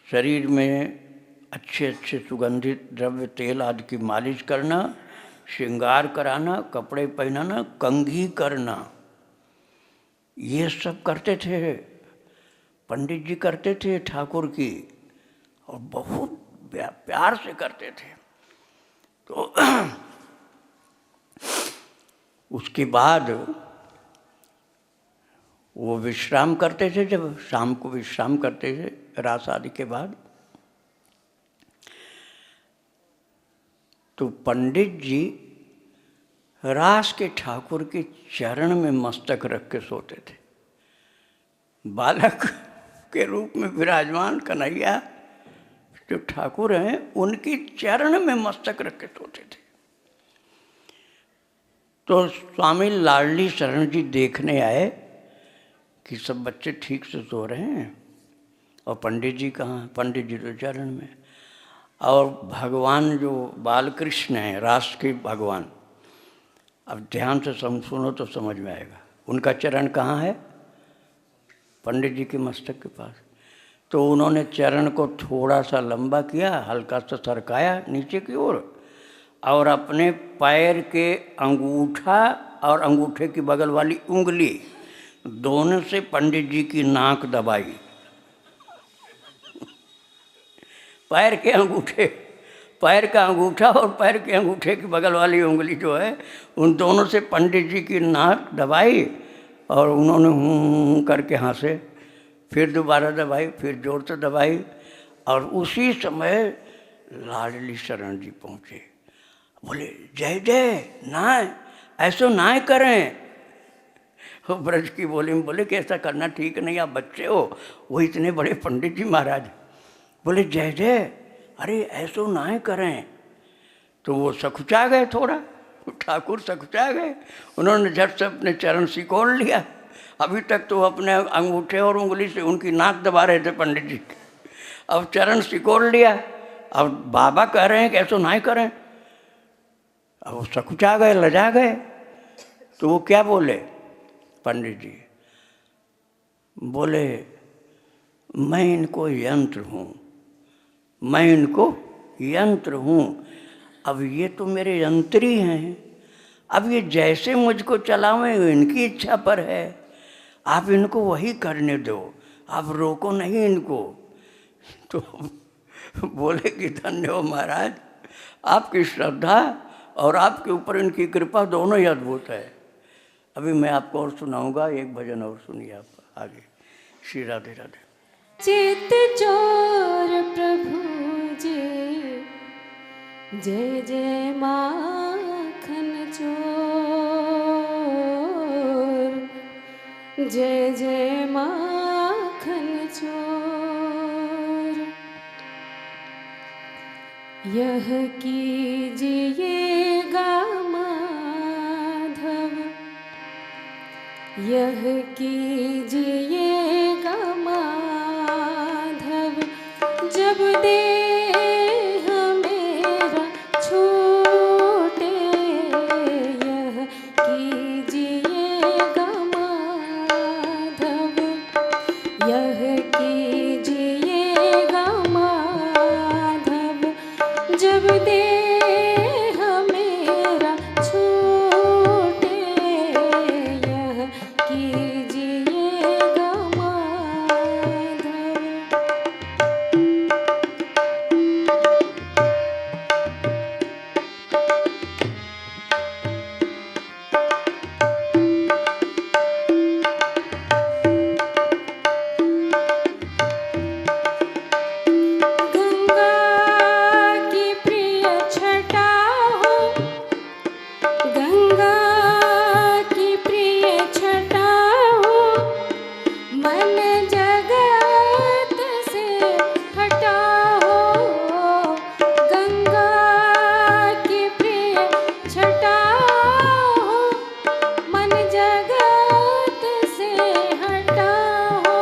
शरीर में अच्छे अच्छे सुगंधित द्रव्य तेल आदि की मालिश करना, श्रृंगार कराना, कपड़े पहनाना, कंघी करना, ये सब करते थे पंडित जी, करते थे ठाकुर की, और बहुत प्यार से करते थे। तो उसके बाद वो विश्राम करते थे, जब शाम को विश्राम करते थे रास आदि के बाद, तो पंडित जी रास के ठाकुर के चरण में मस्तक रख के सोते थे। बालक के रूप में विराजमान कन्हैया जो ठाकुर हैं उनके चरण में मस्तक रख के सोते थे। तो स्वामी लाडली शरण जी देखने आए कि सब बच्चे ठीक से सो रहे हैं और पंडित जी कहाँ? पंडित जी तो चरण में। और भगवान जो बालकृष्ण हैं, रास के भगवान, अब ध्यान से सुनो तो समझ में आएगा। उनका चरण कहाँ है? पंडित जी के मस्तक के पास। तो उन्होंने चरण को थोड़ा सा लंबा किया, हल्का सा सरकाया नीचे की ओर, और अपने पैर के अंगूठा और अंगूठे की बगल वाली उंगली दोनों से पंडित जी की नाक दबाई। पैर के अंगूठे, पैर का अंगूठा और पैर के अंगूठे की बगल वाली उंगली जो है उन दोनों से पंडित जी की नाक दबाई और उन्होंने हूँ करके हंसे, फिर दोबारा दबाई, फिर जोर से दबाई। और उसी समय लाडली शरण जी पहुँचे, बोले जय जय ना, ऐसो ना करें। वो ब्रज की बोली में बोले कि ऐसा करना ठीक नहीं, आप बच्चे हो। वो इतने बड़े पंडित जी महाराज बोले जय जय, अरे ऐसो ना करें। तो वो सकुचा गए, थोड़ा ठाकुर सकुचा गए। उन्होंने झट से अपने चरण सिकोड़ लिया। अभी तक तो अपने अंगूठे और उंगली से उनकी नाक दबा रहे थे पंडित जी, अब चरण सिकोड़ लिया। अब बाबा कह रहे हैं कि ऐसो ना करें। अब वो सकुचा गए, लजा गए। तो वो क्या बोले पंडित जी? बोले मैं इनको यंत्र हूँ, मैं इनको यंत्र हूँ। अब ये तो मेरे यंत्री हैं, अब ये जैसे मुझको चलावें इनकी इच्छा पर है, आप इनको वही करने दो, आप रोको नहीं इनको। तो बोले कि धन्य हो महाराज, आपकी श्रद्धा और आपके ऊपर इनकी कृपा दोनों ही अद्भुत है। अभी मैं आपको और सुनाऊंगा, एक भजन और सुनिए आप आगे। श्री राधे राधे। चित चोर प्रभु जी, जय जय माखन चोर, जय जय माखन चोर। यह कीजिएगा माधव, यह कीजिएगा माधव, जब देह मेरा छूटे। यह कीजिएगा माधव, यह कीजिएगा माधव, जब देह मेरा छूटे। यह कीजिएगा माधव। गंगा की प्रिय छटा हो, गंगा की प्रिय छटा हो, मन जगत से हटा हो। गंगा की प्रिय छटा हो, मन जगत से हटा हो।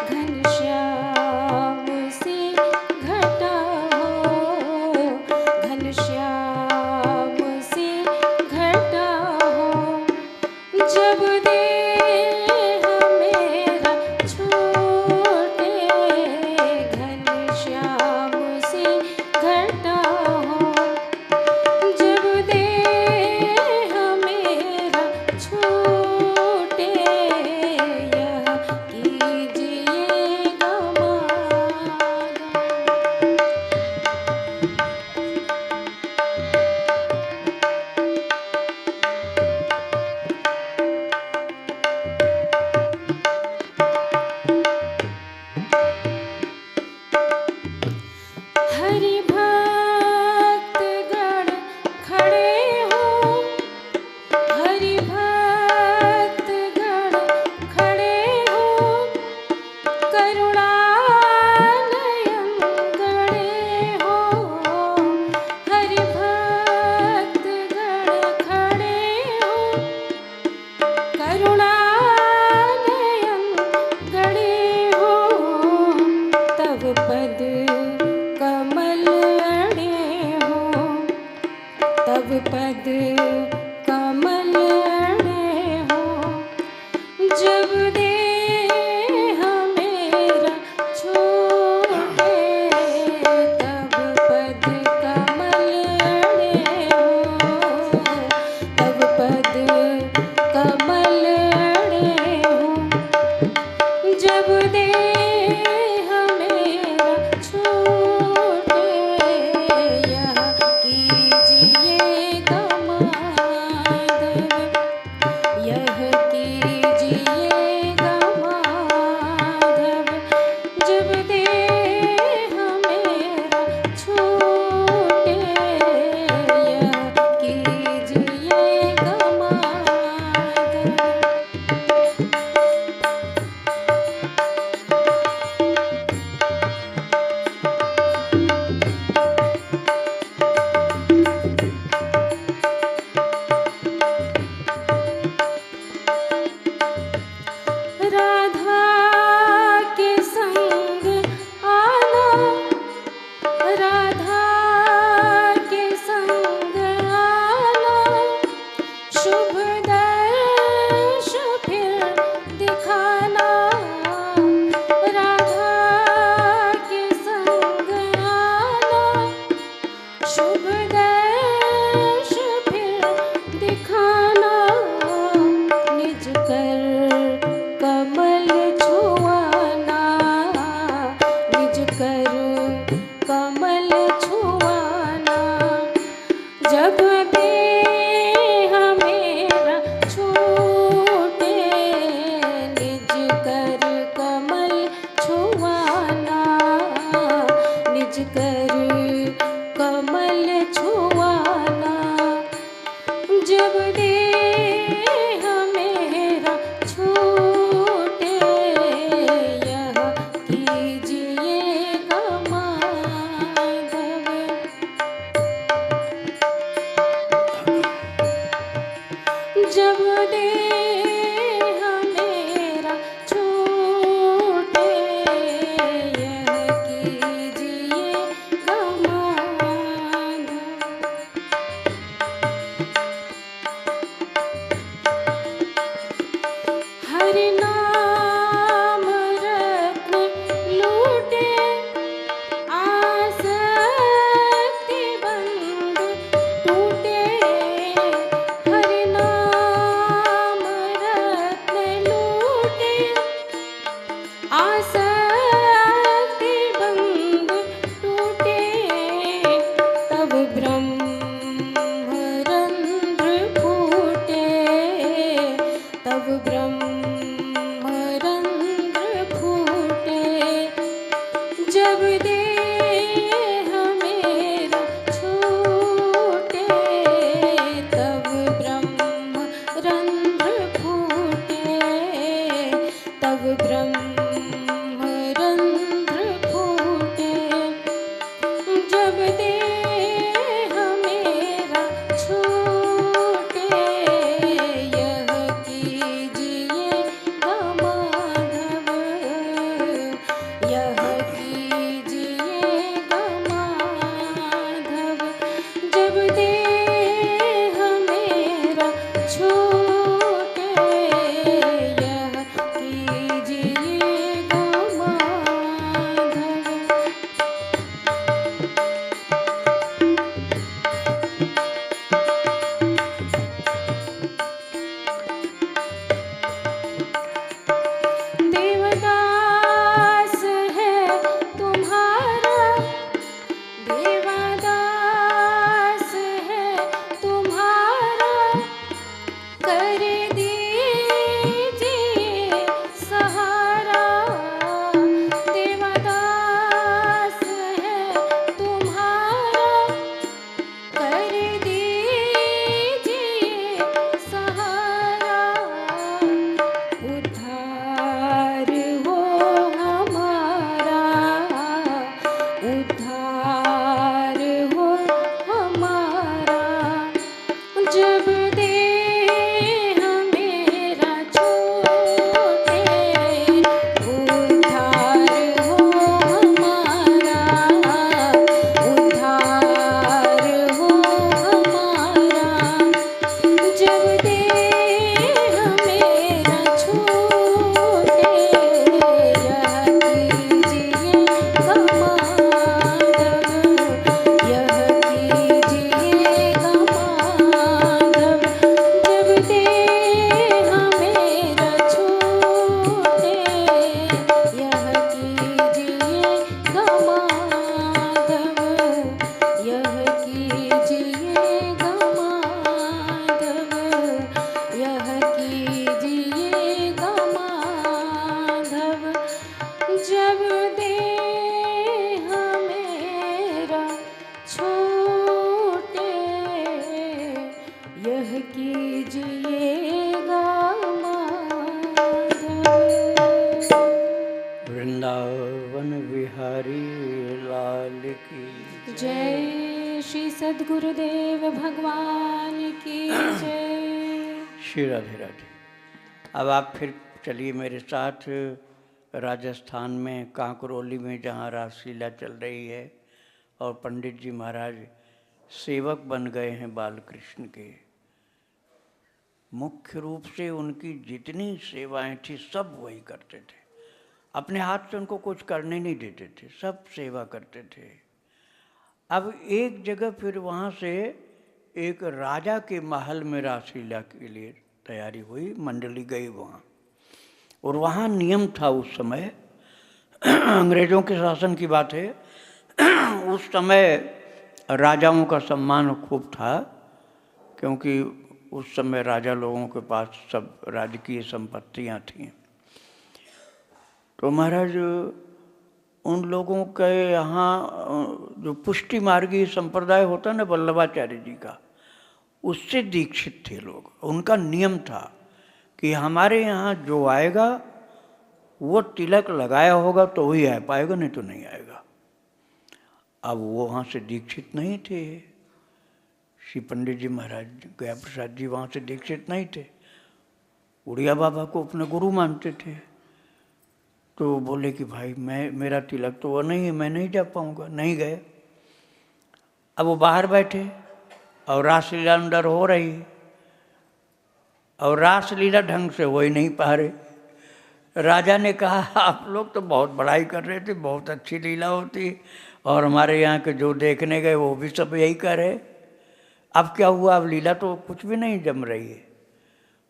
घनश्याम से घटा हो, घनश्याम से घटा हो, जब देह मेरा छूटे। घनश्याम से घटा हो, जब देह मेरा छूटे। यह कीजिएगा हरि भक्त गण खड़े हो, हरि भक्त गण खड़े हो, करुणा नयन गड़े हो। हरि भक्त गण खड़े हो, करुणा नयन गड़े हो, तब पद कमल अड़े हो, तब पद कमल अड़े हो, जब देह मेरा छूटे। तब पद कमल अड़े हो, तब पद कमल अड़े हो, जब देह मेरा छूटे। यह कीजिएगा माधव, जब देह मेरा छूटे निज कर कमल छुआना, निज कर कमल छुआना। जब देह मेरा छूटे यह कीजिएगा माधव। जब देह मेरा छूटे यह कीजिएगा माधव। हरि नाम रत्न लूटे आसक्ति बंध टूटे। हरि नाम रत्न लूटे आसक्ति बंध टूटे। तब ब्रह्मरंध्र फूटे, तब ब्रह्मरंध्र फूटे। जब देह मेरा छूटे तब ब्रह्मरंध्र फूटे, तब ब्रह्मरंध्र फूटे। जब देह मेरा छूटे यह कीजिएगा माधव, यह कीजिएगा माधव। जब देह मेरा छूटे यह कीजिएगा माधव। देवदास है तुम्हारा, देवदास है तुम्हारा, कर दीजिए सहारा। देवदास है तुम्हारा, कर दीजिए सहारा। उद्धार हो हमारा, उद्धार हो हमारा। जब देह मेरा छूटे उद्धार हो हमारा, उद्धार हो हमारा। जब देह मेरा छूटे यह कीजिएगा माधव, यह कीजिएगा माधव। जब देह मेरा छूटे यह कीजिएगा माधव, यह कीजिएगा माधव, यह कीजिएगा माधव। जब देह मेरा छूटे यह कीजिएगा माधव। वृंदावन बिहारी लाल की जय श्री सद्गुरुदेव भगवान की जय। श्री राधे राधे। अब आप फिर चलिए मेरे साथ राजस्थान में कांकरोली में, जहाँ रासलीला चल रही है और पंडित जी महाराज सेवक बन गए हैं बाल कृष्ण के। मुख्य रूप से उनकी जितनी सेवाएं थी सब वही करते थे। अपने हाथ से उनको कुछ करने नहीं देते थे, सब सेवा करते थे। अब एक जगह फिर वहाँ से एक राजा के महल में रासलीला के लिए तैयारी हुई, मंडली गई वहाँ। और वहाँ नियम था उस समय, अंग्रेज़ों के शासन की बात है, उस समय राजाओं का सम्मान खूब था, क्योंकि उस समय राजा लोगों के पास सब राजकीय संपत्तियां थीं। तो महाराज उन लोगों के यहाँ जो पुष्टि मार्गी संप्रदाय होता ना वल्लभाचार्य जी का, उससे दीक्षित थे लोग। उनका नियम था कि हमारे यहाँ जो आएगा वो तिलक लगाया होगा तो वही आ पाएगा, नहीं तो नहीं आएगा। अब वो वहाँ से दीक्षित नहीं थे। श्री पंडित जी महाराज गया प्रसाद जी वहाँ से दीक्षित नहीं थे, उड़िया बाबा को अपने गुरु मानते थे। तो बोले कि भाई मेरा तिलक तो वो नहीं है, मैं नहीं जा पाऊँगा। नहीं गए। अब वो बाहर बैठे और रासलीला अंदर हो रही, और रासलीला ढंग से हो ही नहीं पा रहे। राजा ने कहा आप लोग तो बहुत बड़ाई कर रहे थे, बहुत अच्छी लीला होती, और हमारे यहाँ के जो देखने गए वो भी सब यही कर रहे। अब क्या हुआ? अब लीला तो कुछ भी नहीं जम रही है।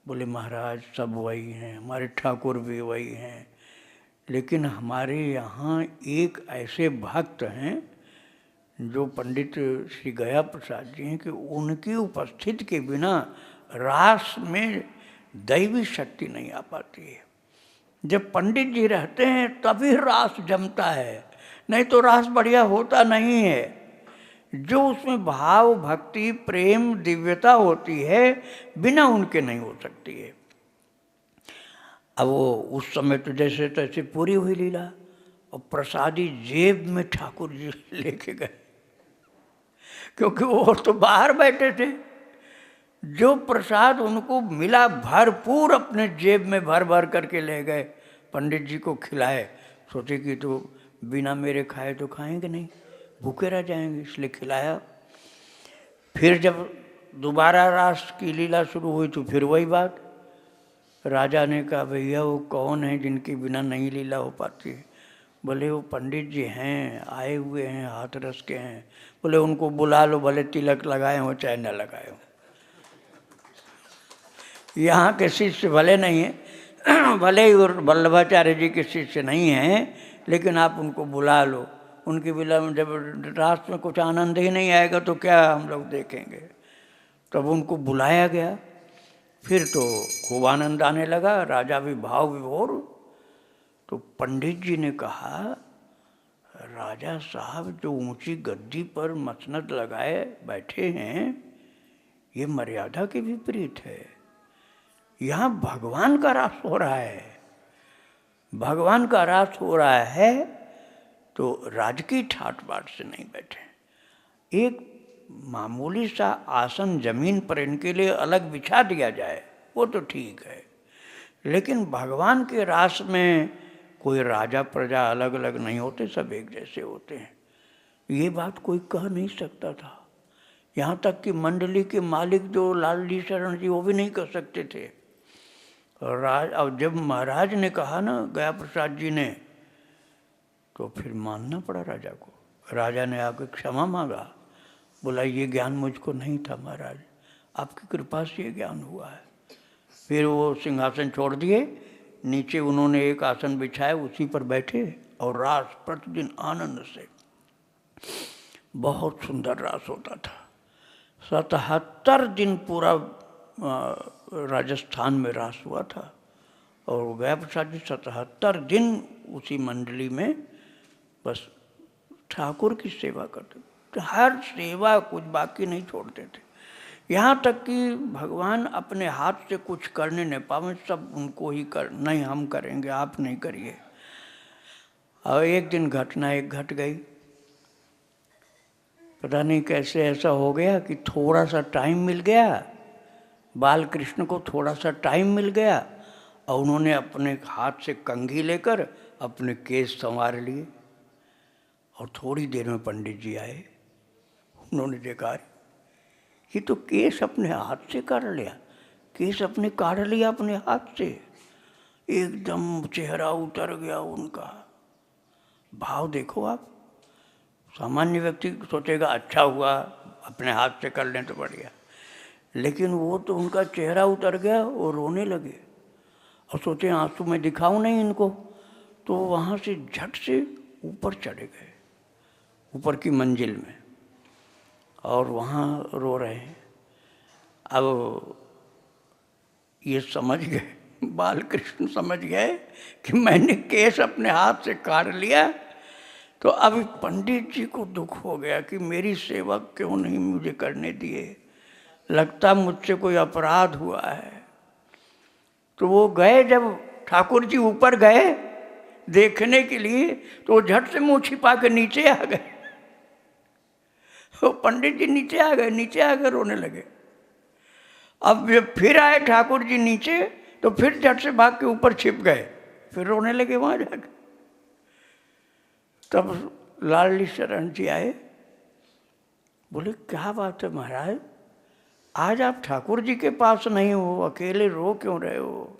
बोले महाराज सब वही हैं, हमारे ठाकुर भी वही हैं, लेकिन हमारे यहाँ एक ऐसे भक्त हैं जो पंडित श्री गया प्रसाद जी हैं कि उनकी उपस्थिति के बिना रास में दैवी शक्ति नहीं आ पाती है। जब पंडित जी रहते हैं तभी रास जमता है, नहीं तो रास बढ़िया होता नहीं है। जो उसमें भाव भक्ति प्रेम दिव्यता होती है बिना उनके नहीं हो सकती है। अब वो उस समय तो जैसे तैसे पूरी हुई लीला, और प्रसादी जेब में ठाकुर जी लेके गए, क्योंकि वो तो बाहर बैठे थे। जो प्रसाद उनको मिला भरपूर अपने जेब में भर भर करके ले गए, पंडित जी को खिलाए। सोचे कि तो बिना मेरे खाए तो खाएंगे नहीं, भूखे रह जाएंगे, इसलिए खिलाया। फिर जब दोबारा रास की लीला शुरू हुई तो फिर वही बात। राजा ने कहा भैया वो कौन है जिनके बिना नहीं लीला हो पाती है? बोले वो पंडित जी हैं, आए हुए हैं, हाथ रस के हैं। बोले उनको बुला लो, भले तिलक लगाए हो चाहे न लगाए हो। यहाँ के शिष्य भले नहीं हैं, भले ही वल्लभाचार्य जी के शिष्य नहीं हैं, लेकिन आप उनको बुला लो। उनकी बिना जब रास में कुछ आनंद ही नहीं आएगा तो क्या हम लोग देखेंगे। तब उनको बुलाया गया, फिर तो खूब आनंद आने लगा, राजा भी भाव विभोर। तो पंडित जी ने कहा राजा साहब जो ऊंची गद्दी पर मसनद लगाए बैठे हैं ये मर्यादा के विपरीत है। यहाँ भगवान का रास हो रहा है, भगवान का रास हो रहा है, तो राजकीय ठाट बाट से नहीं बैठे। एक मामूली सा आसन जमीन पर इनके लिए अलग बिछा दिया जाए वो तो ठीक है, लेकिन भगवान के रास में कोई राजा प्रजा अलग अलग नहीं होते, सब एक जैसे होते हैं। ये बात कोई कह नहीं सकता था। यहाँ तक कि मंडली के मालिक जो लालजी शरण जी वो भी नहीं कर सकते थे। और अब जब महाराज ने कहा ना गया प्रसाद जी ने, तो फिर मानना पड़ा राजा को। राजा ने आकर क्षमा मांगा, बोला ये ज्ञान मुझको नहीं था महाराज, आपकी कृपा से ये ज्ञान हुआ है। फिर वो सिंहासन छोड़ दिए, नीचे उन्होंने एक आसन बिछाया, उसी पर बैठे और रास प्रतिदिन आनंद से, बहुत सुंदर रास होता था। 77 दिन पूरा राजस्थान में रास हुआ था, और गया प्रसाद जी 77 दिन उसी मंडली में बस ठाकुर की सेवा करते, तो हर सेवा कुछ बाकी नहीं छोड़ते थे। यहाँ तक कि भगवान अपने हाथ से कुछ करने नहीं पावे, सब उनको ही कर, नहीं हम करेंगे आप नहीं करिए। और एक दिन घटना एक घट गई, पता नहीं कैसे ऐसा हो गया कि थोड़ा सा टाइम मिल गया, बाल कृष्ण को थोड़ा सा टाइम मिल गया, और उन्होंने अपने हाथ से कंघी लेकर अपने केस संवार लिए। और थोड़ी देर में पंडित जी आए, उन्होंने देखा ये तो केस अपने हाथ से काट लिया, केस अपने काट लिया अपने हाथ से। एकदम चेहरा उतर गया उनका। भाव देखो आप, सामान्य व्यक्ति सोचेगा अच्छा हुआ अपने हाथ से कर लें तो बढ़िया, लेकिन वो तो उनका चेहरा उतर गया और रोने लगे। और सोचे आंसू में दिखाऊं नहीं इनको, तो वहाँ से झट से ऊपर चढ़े गए, ऊपर की मंजिल में। और वहाँ रो रहे हैं। अब ये समझ गए, बाल कृष्ण समझ गए कि मैंने केस अपने हाथ से काट लिया। तो अब पंडित जी को दुख हो गया कि मेरी सेवा क्यों नहीं मुझे करने दिए, लगता मुझसे कोई अपराध हुआ है। तो वो गए, जब ठाकुर जी ऊपर गए देखने के लिए तो वो झट से मुंह छिपा के नीचे आ गए। तो पंडित जी नीचे आ गए रोने लगे। अब जब फिर आए ठाकुर जी नीचे तो फिर झट से भाग के ऊपर छिप गए, फिर रोने लगे वहाँ जाके। तब लाडली शरण जी आए, बोले क्या बात है महाराज, आज आप ठाकुर जी के पास नहीं हो, अकेले रो क्यों रहे हो?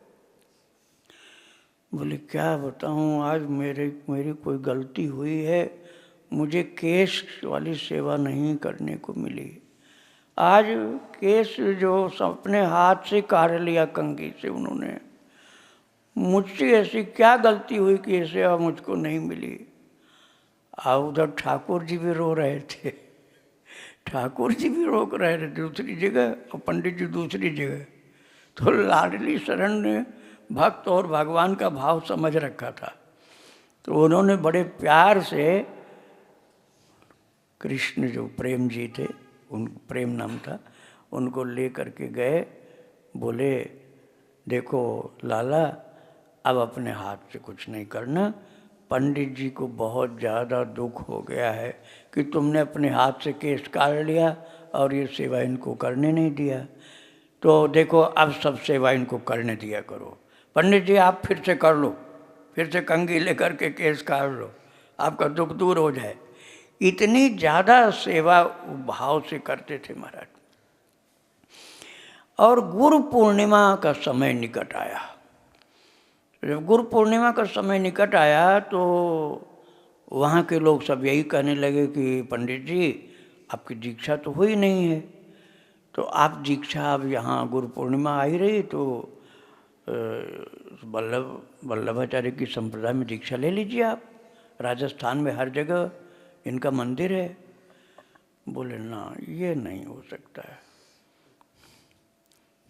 बोले क्या बताऊं, आज मेरी कोई गलती हुई है, मुझे केस वाली सेवा नहीं करने को मिली। आज केस जो अपने हाथ से काट लिया कंघी से उन्होंने, मुझसे ऐसी क्या गलती हुई कि ये सेवा मुझको नहीं मिली। उधर ठाकुर जी भी रो रहे थे, ठाकुर जी भी रो रहे थे दूसरी जगह और पंडित जी दूसरी जगह। तो लाडली शरण ने भक्त और भगवान का भाव समझ रखा था, तो उन्होंने बड़े प्यार से कृष्ण जो प्रेम जी थे, उन प्रेम नाम था, उनको ले करके गए। बोले देखो लाला, अब अपने हाथ से कुछ नहीं करना, पंडित जी को बहुत ज़्यादा दुख हो गया है कि तुमने अपने हाथ से केस काट लिया और ये सेवा इनको करने नहीं दिया। तो देखो अब सब सेवा इनको करने दिया करो। पंडित जी आप फिर से कर लो, फिर से कंघी लेकर के केस काट लो, आपका दुख दूर हो जाए। इतनी ज़्यादा सेवा भाव से करते थे महाराज। और गुरु पूर्णिमा का समय निकट आया। जब गुरु पूर्णिमा का समय निकट आया तो वहाँ के लोग सब यही कहने लगे कि पंडित जी आपकी दीक्षा तो हुई नहीं है, तो आप दीक्षा, अब यहाँ गुरु पूर्णिमा आ ही रही तो वल्लभाचार्य की संप्रदाय में दीक्षा ले लीजिए आप, राजस्थान में हर जगह इनका मंदिर है। बोले ना, ये नहीं हो सकता है।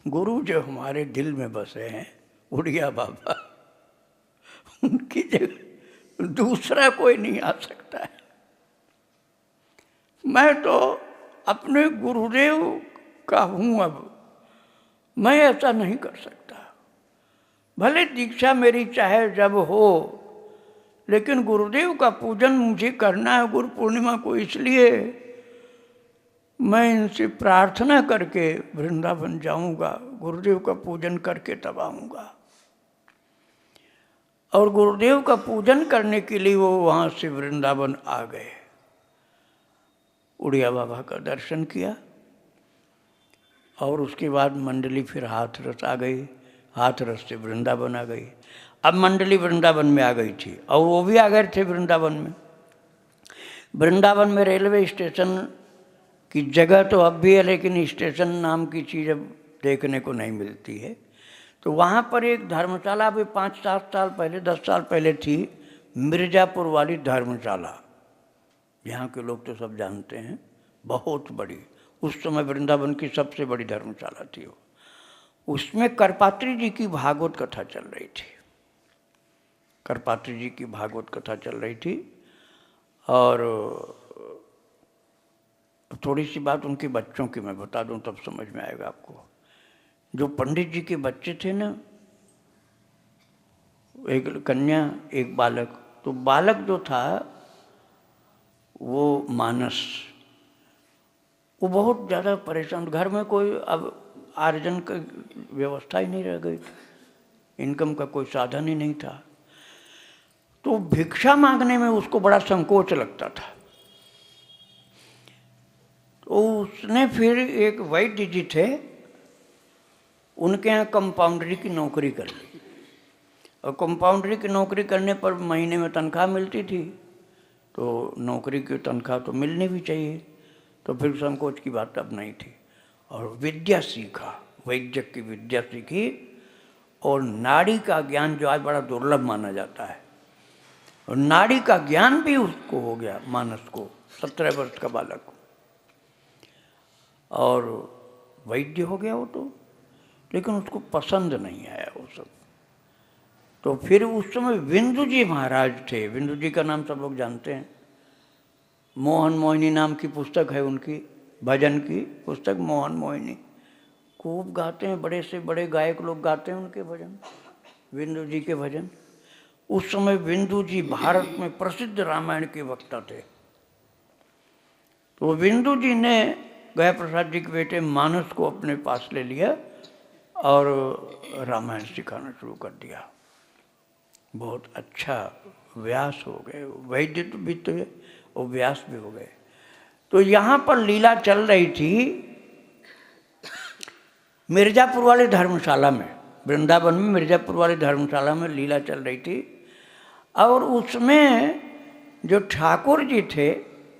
गुरु जो हमारे दिल में बसे हैं, उड़िया बाबा, उनकी जगह दूसरा कोई नहीं आ सकता है। मैं तो अपने गुरुदेव का हूँ, अब मैं ऐसा नहीं कर सकता। भले दीक्षा मेरी चाहे जब हो, लेकिन गुरुदेव का पूजन मुझे करना है गुरु पूर्णिमा को, इसलिए मैं इनसे प्रार्थना करके वृंदावन जाऊंगा, गुरुदेव का पूजन करके तब आऊँगा। और गुरुदेव का पूजन करने के लिए वो वहाँ से वृंदावन आ गए। उड़िया बाबा का दर्शन किया और उसके बाद मंडली फिर हाथरस आ गई, हाथरस से वृंदावन आ गई। अब मंडली वृंदावन में आ गई थी और वो भी आ गए थे वृंदावन में। वृंदावन में रेलवे स्टेशन की जगह तो अब भी है, लेकिन स्टेशन नाम की चीज़ अब देखने को नहीं मिलती है। तो वहाँ पर एक धर्मशाला भी 5-7 साल पहले, 10 साल पहले थी, मिर्ज़ापुर वाली धर्मशाला। यहाँ के लोग तो सब जानते हैं, बहुत बड़ी, उस समय वृंदावन की सबसे बड़ी धर्मशाला थी वो। उसमें करपात्री जी की भागवत कथा चल रही थी, करपात्री जी की भागवत कथा चल रही थी। और थोड़ी सी बात उनके बच्चों की मैं बता दूं, तब समझ में आएगा आपको। जो पंडित जी के बच्चे थे ना, एक कन्या एक बालक, तो बालक जो था वो मानस, वो बहुत ज़्यादा परेशान, घर में कोई अब आर्जन की व्यवस्था ही नहीं रह गई, इनकम का कोई साधन ही नहीं था। तो भिक्षा मांगने में उसको बड़ा संकोच लगता था। तो उसने फिर एक वैद्य जी थे, उनके यहाँ कंपाउंडरी की नौकरी कर ली। और कंपाउंडरी की नौकरी करने पर महीने में तनख्वाह मिलती थी, तो नौकरी की तनख्वाह तो मिलनी भी चाहिए, तो फिर संकोच की बात अब नहीं थी। और विद्या सीखा, वैद्य की विद्या सीखी, और नाड़ी का ज्ञान जो आज बड़ा दुर्लभ माना जाता है, और नाड़ी का ज्ञान भी उसको हो गया, मानस को, 17 वर्ष का बालक को। और वैद्य हो गया वो तो, लेकिन उसको पसंद नहीं आया वो सब। तो फिर उस समय बिंदु जी महाराज थे, बिंदु जी का नाम सब लोग जानते हैं। मोहन मोहिनी नाम की पुस्तक है उनकी, भजन की पुस्तक मोहन मोहिनी, खूब गाते हैं, बड़े से बड़े गायक लोग गाते हैं उनके भजन, बिंदु जी के भजन। उस समय बिंदु जी भारत में प्रसिद्ध रामायण के वक्ता थे। तो बिंदु जी ने गया प्रसाद जी के बेटे मानस को अपने पास ले लिया और रामायण सिखाना शुरू कर दिया। बहुत अच्छा व्यास हो गए, वैद्य तो भी तो है और व्यास भी हो गए। तो यहाँ पर लीला चल रही थी मिर्ज़ापुर वाली धर्मशाला में, वृंदावन में मिर्ज़ापुर वाली धर्मशाला में लीला चल रही थी। और उसमें जो ठाकुर जी थे,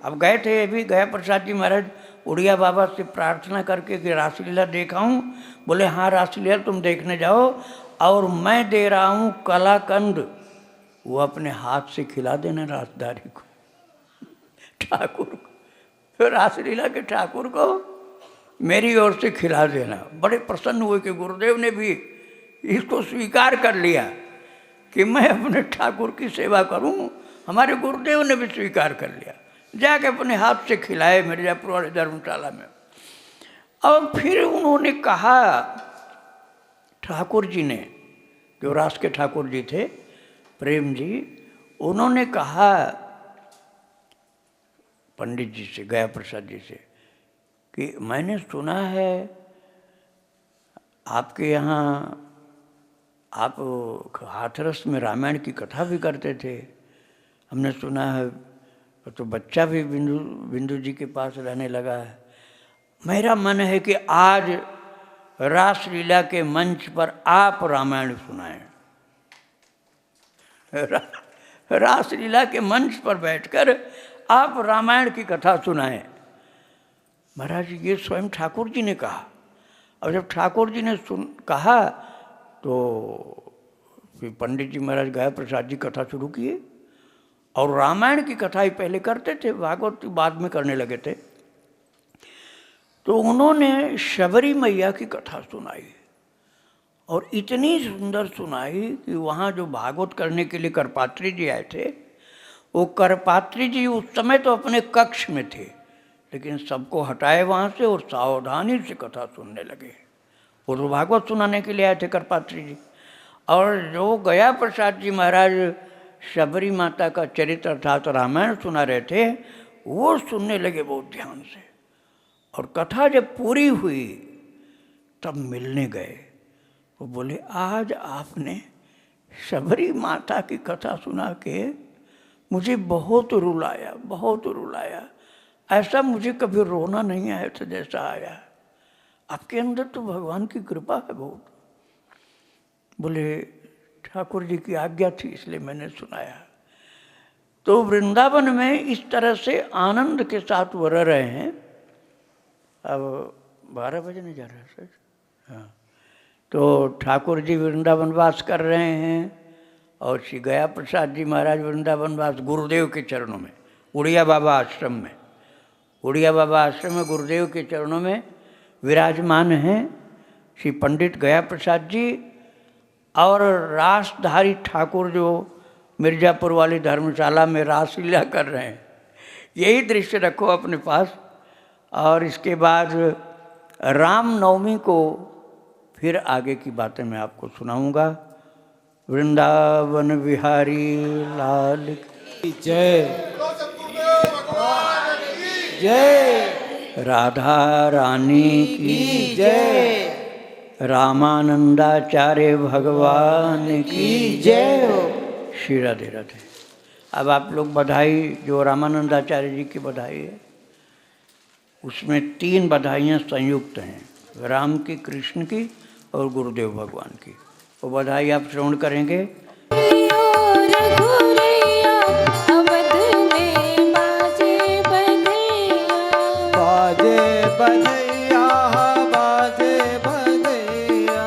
अब गए थे अभी गया प्रसाद जी महाराज उड़िया बाबा से प्रार्थना करके कि रासलीला देखाऊं, बोले हाँ रासलीला तुम देखने जाओ और मैं दे रहा हूँ कलाकंद, वो अपने हाथ से खिला देना रासदारी को, ठाकुर को, फिर रासलीला के ठाकुर को मेरी ओर से खिला देना। बड़े प्रसन्न हुए कि गुरुदेव ने भी इसको स्वीकार कर लिया कि मैं अपने ठाकुर की सेवा करूं। हमारे गुरुदेव ने भी स्वीकार कर लिया, जाके अपने हाथ से खिलाए मिर्ज़ापुर वाले धर्मशाला में। और फिर उन्होंने कहा, ठाकुर जी ने, जो रास के ठाकुर जी थे प्रेम जी, उन्होंने कहा पंडित जी से, गया प्रसाद जी से, कि मैंने सुना है आपके यहाँ आप हाथरस में रामायण की कथा भी करते थे, हमने सुना है, तो बच्चा भी बिंदु जी के पास रहने लगा है। मेरा मन है कि आज रासलीला के मंच पर आप रामायण सुनाएं। रासलीला के मंच पर बैठकर आप रामायण की कथा सुनाएं। महाराज ये स्वयं ठाकुर जी ने कहा। और जब ठाकुर जी ने कहा तो फिर पंडित जी महाराज गया प्रसाद जी कथा शुरू किए। और रामायण की कथा ही पहले करते थे, भागवत बाद में करने लगे थे। तो उन्होंने शबरी मैया की कथा सुनाई और इतनी सुंदर सुनाई कि वहाँ जो भागवत करने के लिए करपात्री जी आए थे, वो करपात्री जी उस समय तो अपने कक्ष में थे, लेकिन सबको हटाए वहाँ से और सावधानी से कथा सुनने लगे। वो तो भागवत सुनाने के लिए आए थे करपात्री जी। और जो गया प्रसाद जी महाराज शबरी माता का चरित्र अर्थात रामायण सुना रहे थे, वो सुनने लगे बहुत ध्यान से। और कथा जब पूरी हुई तब मिलने गए। वो बोले आज आपने शबरी माता की कथा सुना के मुझे बहुत रुलाया, बहुत रुलाया। ऐसा मुझे कभी रोना नहीं आया था जैसा आया। आपके अंदर तो भगवान की कृपा है बहुत। बोले ठाकुर जी की आज्ञा थी इसलिए मैंने सुनाया। तो वृंदावन में इस तरह से आनंद के साथ वो रह रहे हैं। अब 12 बजने जा रहा है सर। हाँ, तो ठाकुर जी वृंदावन वास कर रहे हैं और श्री गया प्रसाद जी महाराज वृंदावन वास गुरुदेव के चरणों में, उड़िया बाबा आश्रम में, उड़िया बाबा आश्रम में गुरुदेव के चरणों में विराजमान हैं श्री पंडित गया प्रसाद जी। और रासधारी ठाकुर जो मिर्ज़ापुर वाली धर्मशाला में रासलीला कर रहे हैं, यही दृश्य रखो अपने पास। और इसके बाद रामनवमी को फिर आगे की बातें मैं आपको सुनाऊंगा। वृंदावन बिहारी लाल की जय जय, राधा रानी की जय, रामानंदाचार्य भगवान की जय हो। श्री राधे राधे। अब आप लोग बधाई, जो रामानंदाचार्य जी की बधाई है, उसमें 3 बधाइयाँ संयुक्त हैं, राम की, कृष्ण की और गुरुदेव भगवान की। वो बधाई आप श्रवण करेंगे। बाजे बधैया बाजे बधैया,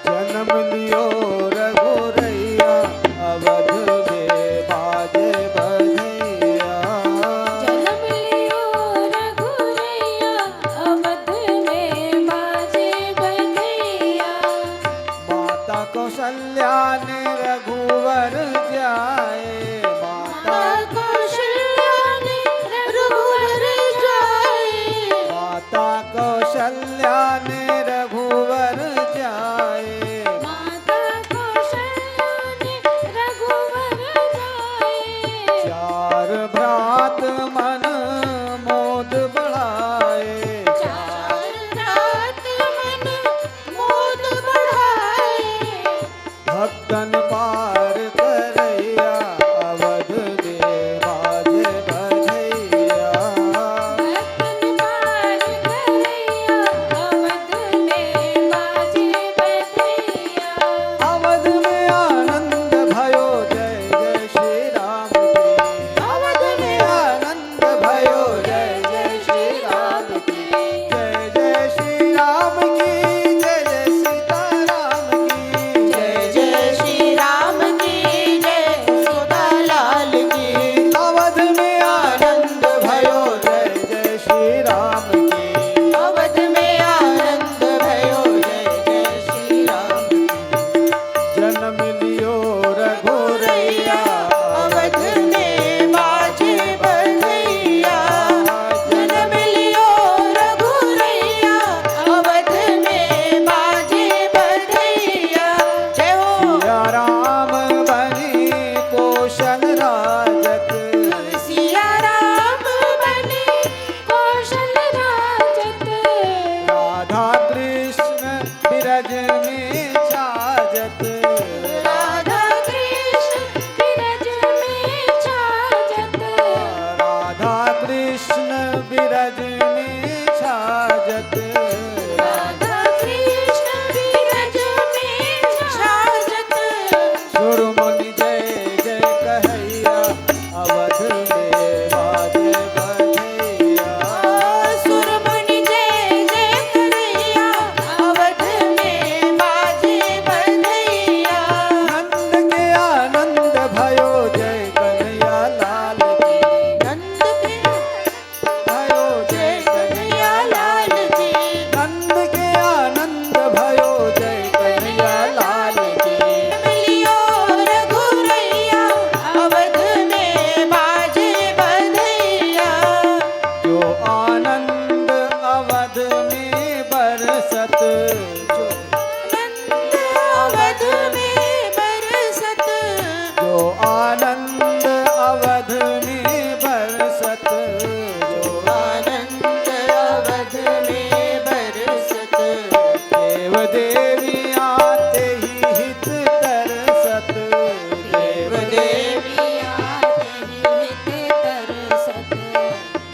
जन्म लियो रघुरैया, अवध में बाजे बधैया। बीरज में छाजत राधा कृष्ण बीरज में छाजत सुरमुनि जय जय कहैया अवध में बाजे बधैया सुरमणि जय जय करैया अवध में बाजे बधैया नंद के आनंद भयो जय कन्हैया लाल की नंद के भयो जय कन्हैया लाल की नंद के आनंद भयो जय कन्हैया लाल की मिलियो रघुरैया अवध में बाजे बधैया जो आनंद अवध में बरसत जो नंद अवध में बरसत जो आनंद अवध में बरसत जो आनंद अवध में बरसत देव देवी आते ही हित तरसत देव देवी आते हित तरसत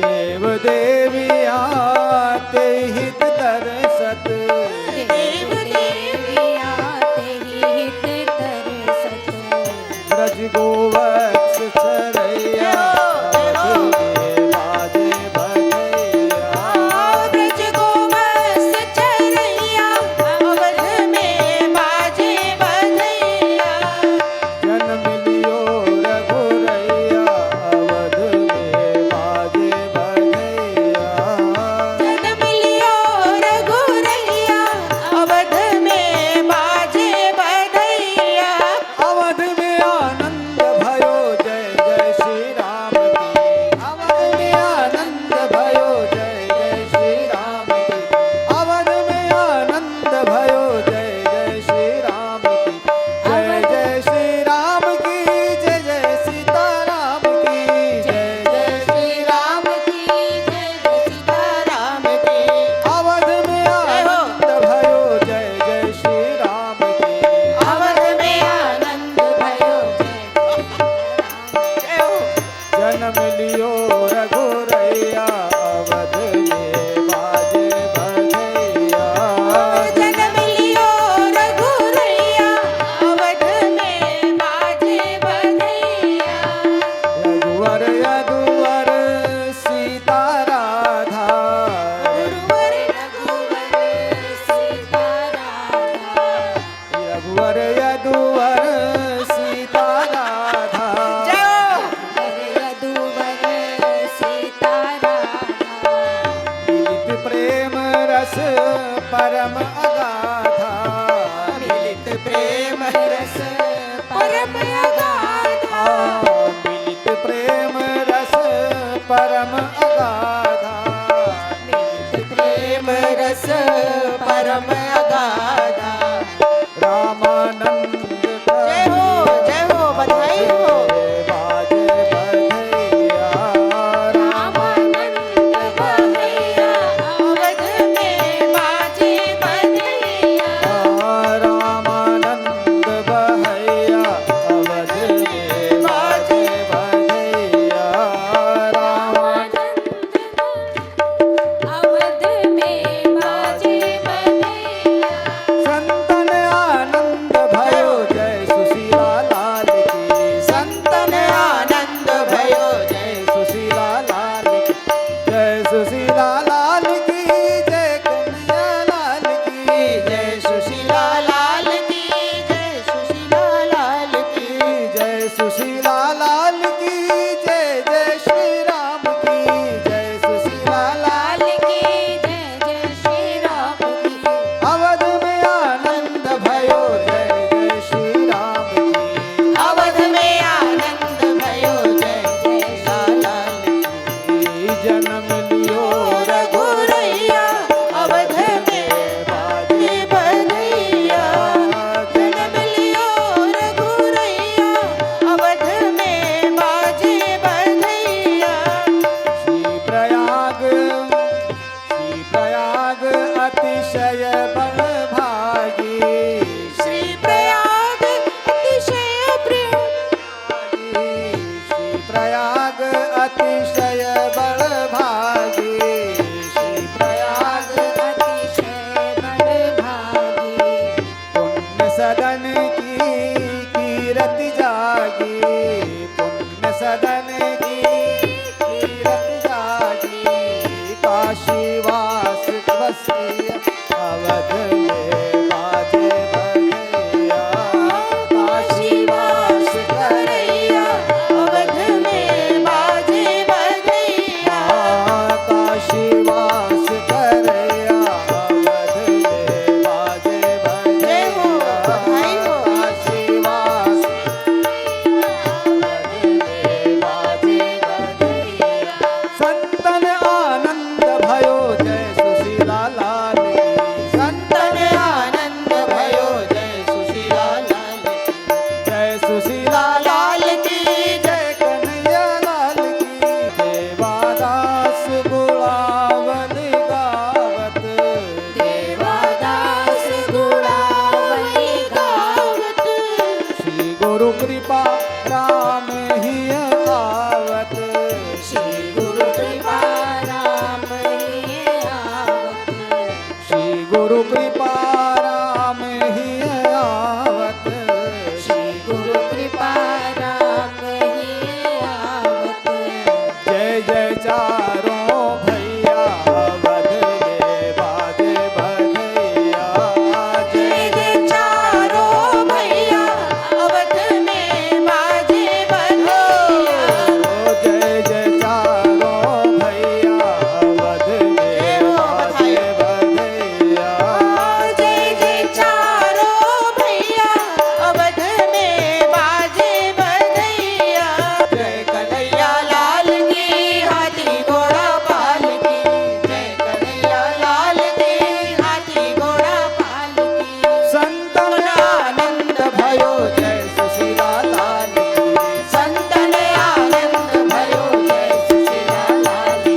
देव देवी आते हित तरसत देव देवी आते हित तरसत ब्रज गोवत्स चरैया अवध में बाजे बधैया ब्रज गोवत्स चरैया अवध में बाजे बधैया जन्म लियो रघुरैया अवध में बाजे बधैया जन्म लियो रघुरैया अवध में बाजे बधैया अवध में आनंद भयो जय जय श्री राम की अवध में आनंद भयो जय जय श्री राम की अवध में आनंद भयो जय जय श्री राम की जय जय श्री राम की जय जय सीताराम की जय जय श्री राम की जय जय सीताराम की अवध में आनंद भयो जय जय श्री राम की अवध में आनंद भयो जय हो जन्म लियो रघुरैया अवध में बाजे बधैया जन्म लियो रघुरैया अवध में बाजे बधैया रघुवर यदुवर सीता राधा गुरुवर रघुवर सीता राधा रघुवर यदुवर सीता राधा यदुवर सीता राधा मिलित प्रेम रस परम अगाधा मिलित प्रेम रस परम अगाधा मिलित प्रेम रस परम अगाधा मिलित प्रेम रस परम अगाधा रामानंद जय हो बधाई हो बाजे बधैया रामानंद बधैया अवध में बाजे बधैया रामानंद बहैया अवध में बाजे बधैया रामानंद अवध में बाजे बधैया संतन आनंद भयो जय सुशीला लाल की संतन आनंद भयो जय सुशीला लाल की जय सुशीला लाल की जय कन्हैया लाल की जय सुशीला लाल की जय सुशीला लाल की जय सुशीला लाल की जय जय श्री राम की जय सुशीला लाल लाल की जय जय श्री राम की अवध में आनंद भयो जय जय श्री राम की अवध में आनंद भयो जय जय लाल की जन्म लियो रघुरैया अवध में बाजे बधैया जन्म लियो रघुरैया अवध में बाजे बधैया श्री प्रयाग अतिशय बल भागी श्री प्रयाग अतिशय प्रिय श्री प्रयाग अतिशय बल भागी चारों भैया अवध में बाजे बधैया। जय जय चारों भैया अवध में बाजे बधैया। जय जय चारों भैया अवध में बाजे बधैया। जय जय चारों भैया अवध में बाजे बधैया। जय कन्हैया लाल की हाथी घोड़ा पाल की। जय कन्हैया लाल की हाथी घोड़ा पाल की। संतन आनंद भयो जय सुशीला लाल की। संतन आनंद भयो जय सुशीला लाल की।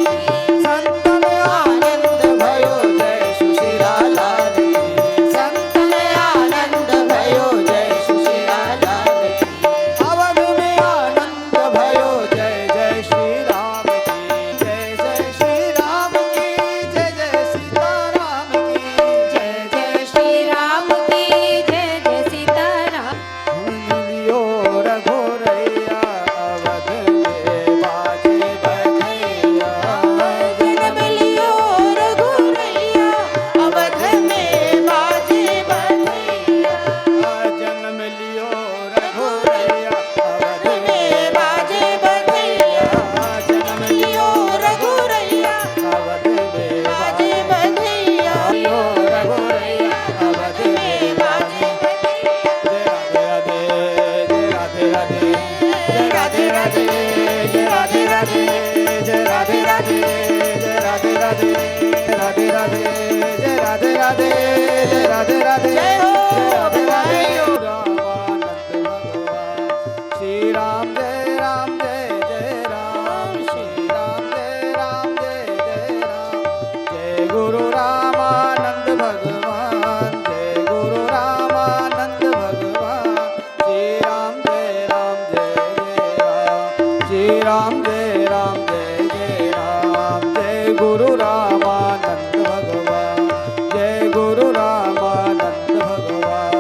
संतन आनंद भयो जय सुशीला लाल की। संतन आनंद भयो जय सुशीला लाल की। अवध में आनंद भयो जय जय श्री राम की। जय जय श्री राम की। जय जय सीताराम की। जय जय श्री राम की जय जय सीताराम। मिलियो रघुरैया अवध में बाजे बधैया। जन्म लियो रघुरैया अवध में बाजे बधैया। जन्म लियो रघुरैया अवध में बाजे बधैया। जन्म लियो रघुरैया अवध में बाजे बधैया। लियो रघुरैया अवध में बाजे जय राधे राधे जय राधे राधे जय राधे राधे जय राधे राधे राधे राधे जय राधे राधे जय राधे राधे जय हो राधे राधे रामानंद भगवान श्री राम जय राम जय जय राम श्री राम जय राम जय जय राम। जय गुरु रामानंद भगवान जय गुरु रामानंद भगवान श्री राम जय राम जय जय राम। श्री राम जय राम जय जय राम। जय गुरु रामानंद भगवान जय गुरु रामानंद भगवान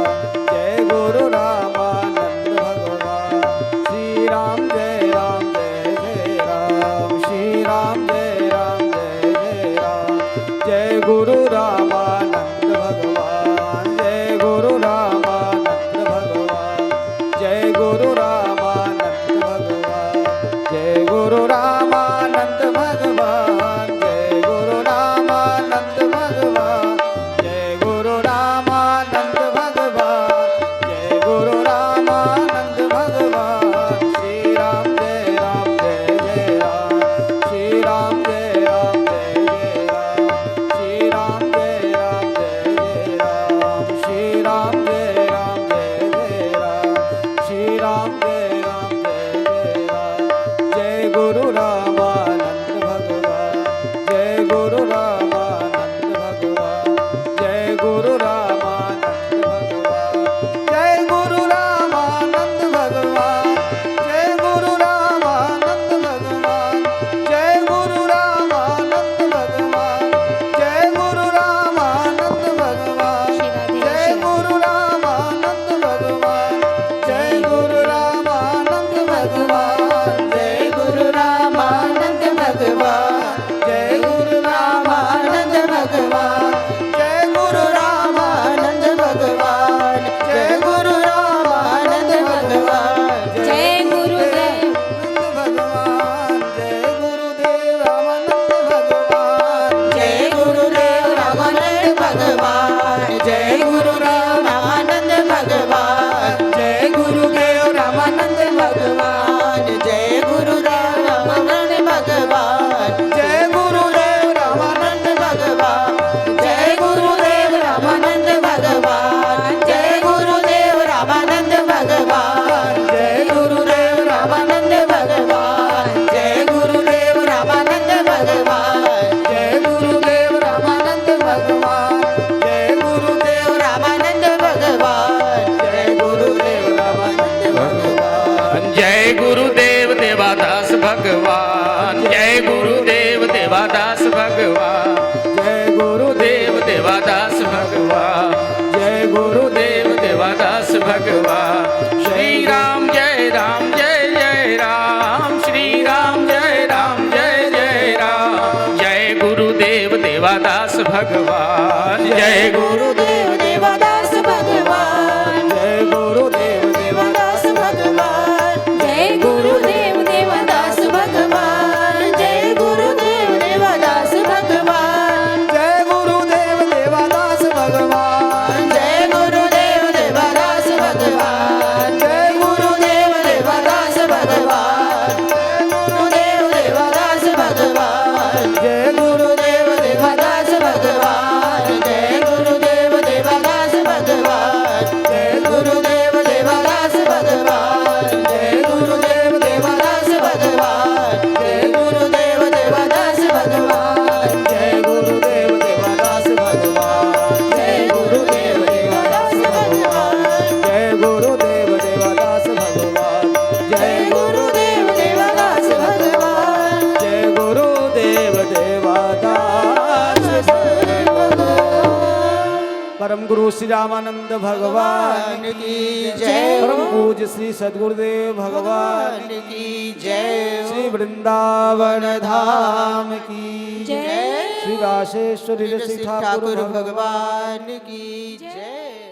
जय गुरु रामानंद भगवान श्री राम जय राम जय जय राम। श्री राम जय राम जय जय राम। जय गुरु रामानंद भगवान जय गुरु रामानंद भगवान जय गुरु रामानंद भगवान जय गुरु रामानंद भगवान जय गुरु रामानंद भगवान जय गुरु रामानंद भगवान जय गुरु रामानंद भगवान श्री राम जय राम जय जय राम। श्री राम जय राम जय जय राम। श्री राम जय राम जय जय राम। श्री राम जय राम जय जय राम। श्री राम जय राम जय जय राम। जय गुरु रामानंद भगवान जय गुरु रामानंद भगवान जय गुरु रामानंद भगवान जय गुरु रामानंद भगवान जय गुरु रामानंद भगवान जय गुरु रामानंद भगवान जय गुरु रामानंद भगवान जय गुरु रामानंद भगवान जय गुरु रामानंद भगवान जय गुरु रामानंद भगवान जय गुरु रामानंद भगवान जय गुरु रामानंद भगवान जय गुरु रामानंद भगवान जय गुरुदेव भगवान जय गुरुदेव रामानंद भगवान जय गुरुदेव रामानंद भगवान जय गुरुदेव रामानंद भगवान जय गुरुदेव रामानंद भगवान जय गुरुदेव रामानंद भगवान जय गुरुदेव रामानंद भगवान जय गुरुदेव रामानंद भगवान जय गुरुदेव रामानंद भगवान जय गुरुदेव रामानंद भगवान जय गुरुदेव रामानंद भगवान जय गुरुदेव रामानंद भगवान जय गुरुदेव रामानंद भगवान जय गुरुदेव रामानंद भगवान जय गुरुदेव देवादास भगवान जय गुरुदेव देवादास भगवान जय गुरुदेव देवादास भगवान जय गुरुदेव देवादास भगवान श्री राम जय राम जय जय राम श्री राम जय राम जय जय देवादास भगवान जय गुरुदेव देवदास भगवान जय गुरुदेव देवदास भगवान जय गुरुदेव देवदास भगवान जय गुरुदेव देवदास भगवान जय गुरुदेव देवादास भगवान जय गुरुदेव देवदास भगवान जय गुरुदेव देवदास भगवान गुरुदेव देवदास भगवान जय गुरुदेव देवदास भगवान जय गुरुदेव देवदास भगवान जय गुरुदेव देवदास भगवान जय गुरुदेव देवदास भगवान जय गुरुदेव देवदास भगवान जय गुरुदेव देवादास भगवान जय गुरुदेव देवदास भगवान जय गुरुदेव देवादास भगवान जय गुरुदेव देवदास भगवान जय गुरुदेव देवादास परम गुरु श्री रामानंद भगवान भगवान की जय परम पूज्य श्री सद्गुरुदेव भगवान भगवान की जय श्री वृंदावन धाम की जय श्री राशेश्वरी ऋषि ठाकुर ठाकुर भगवान भगवान की जय।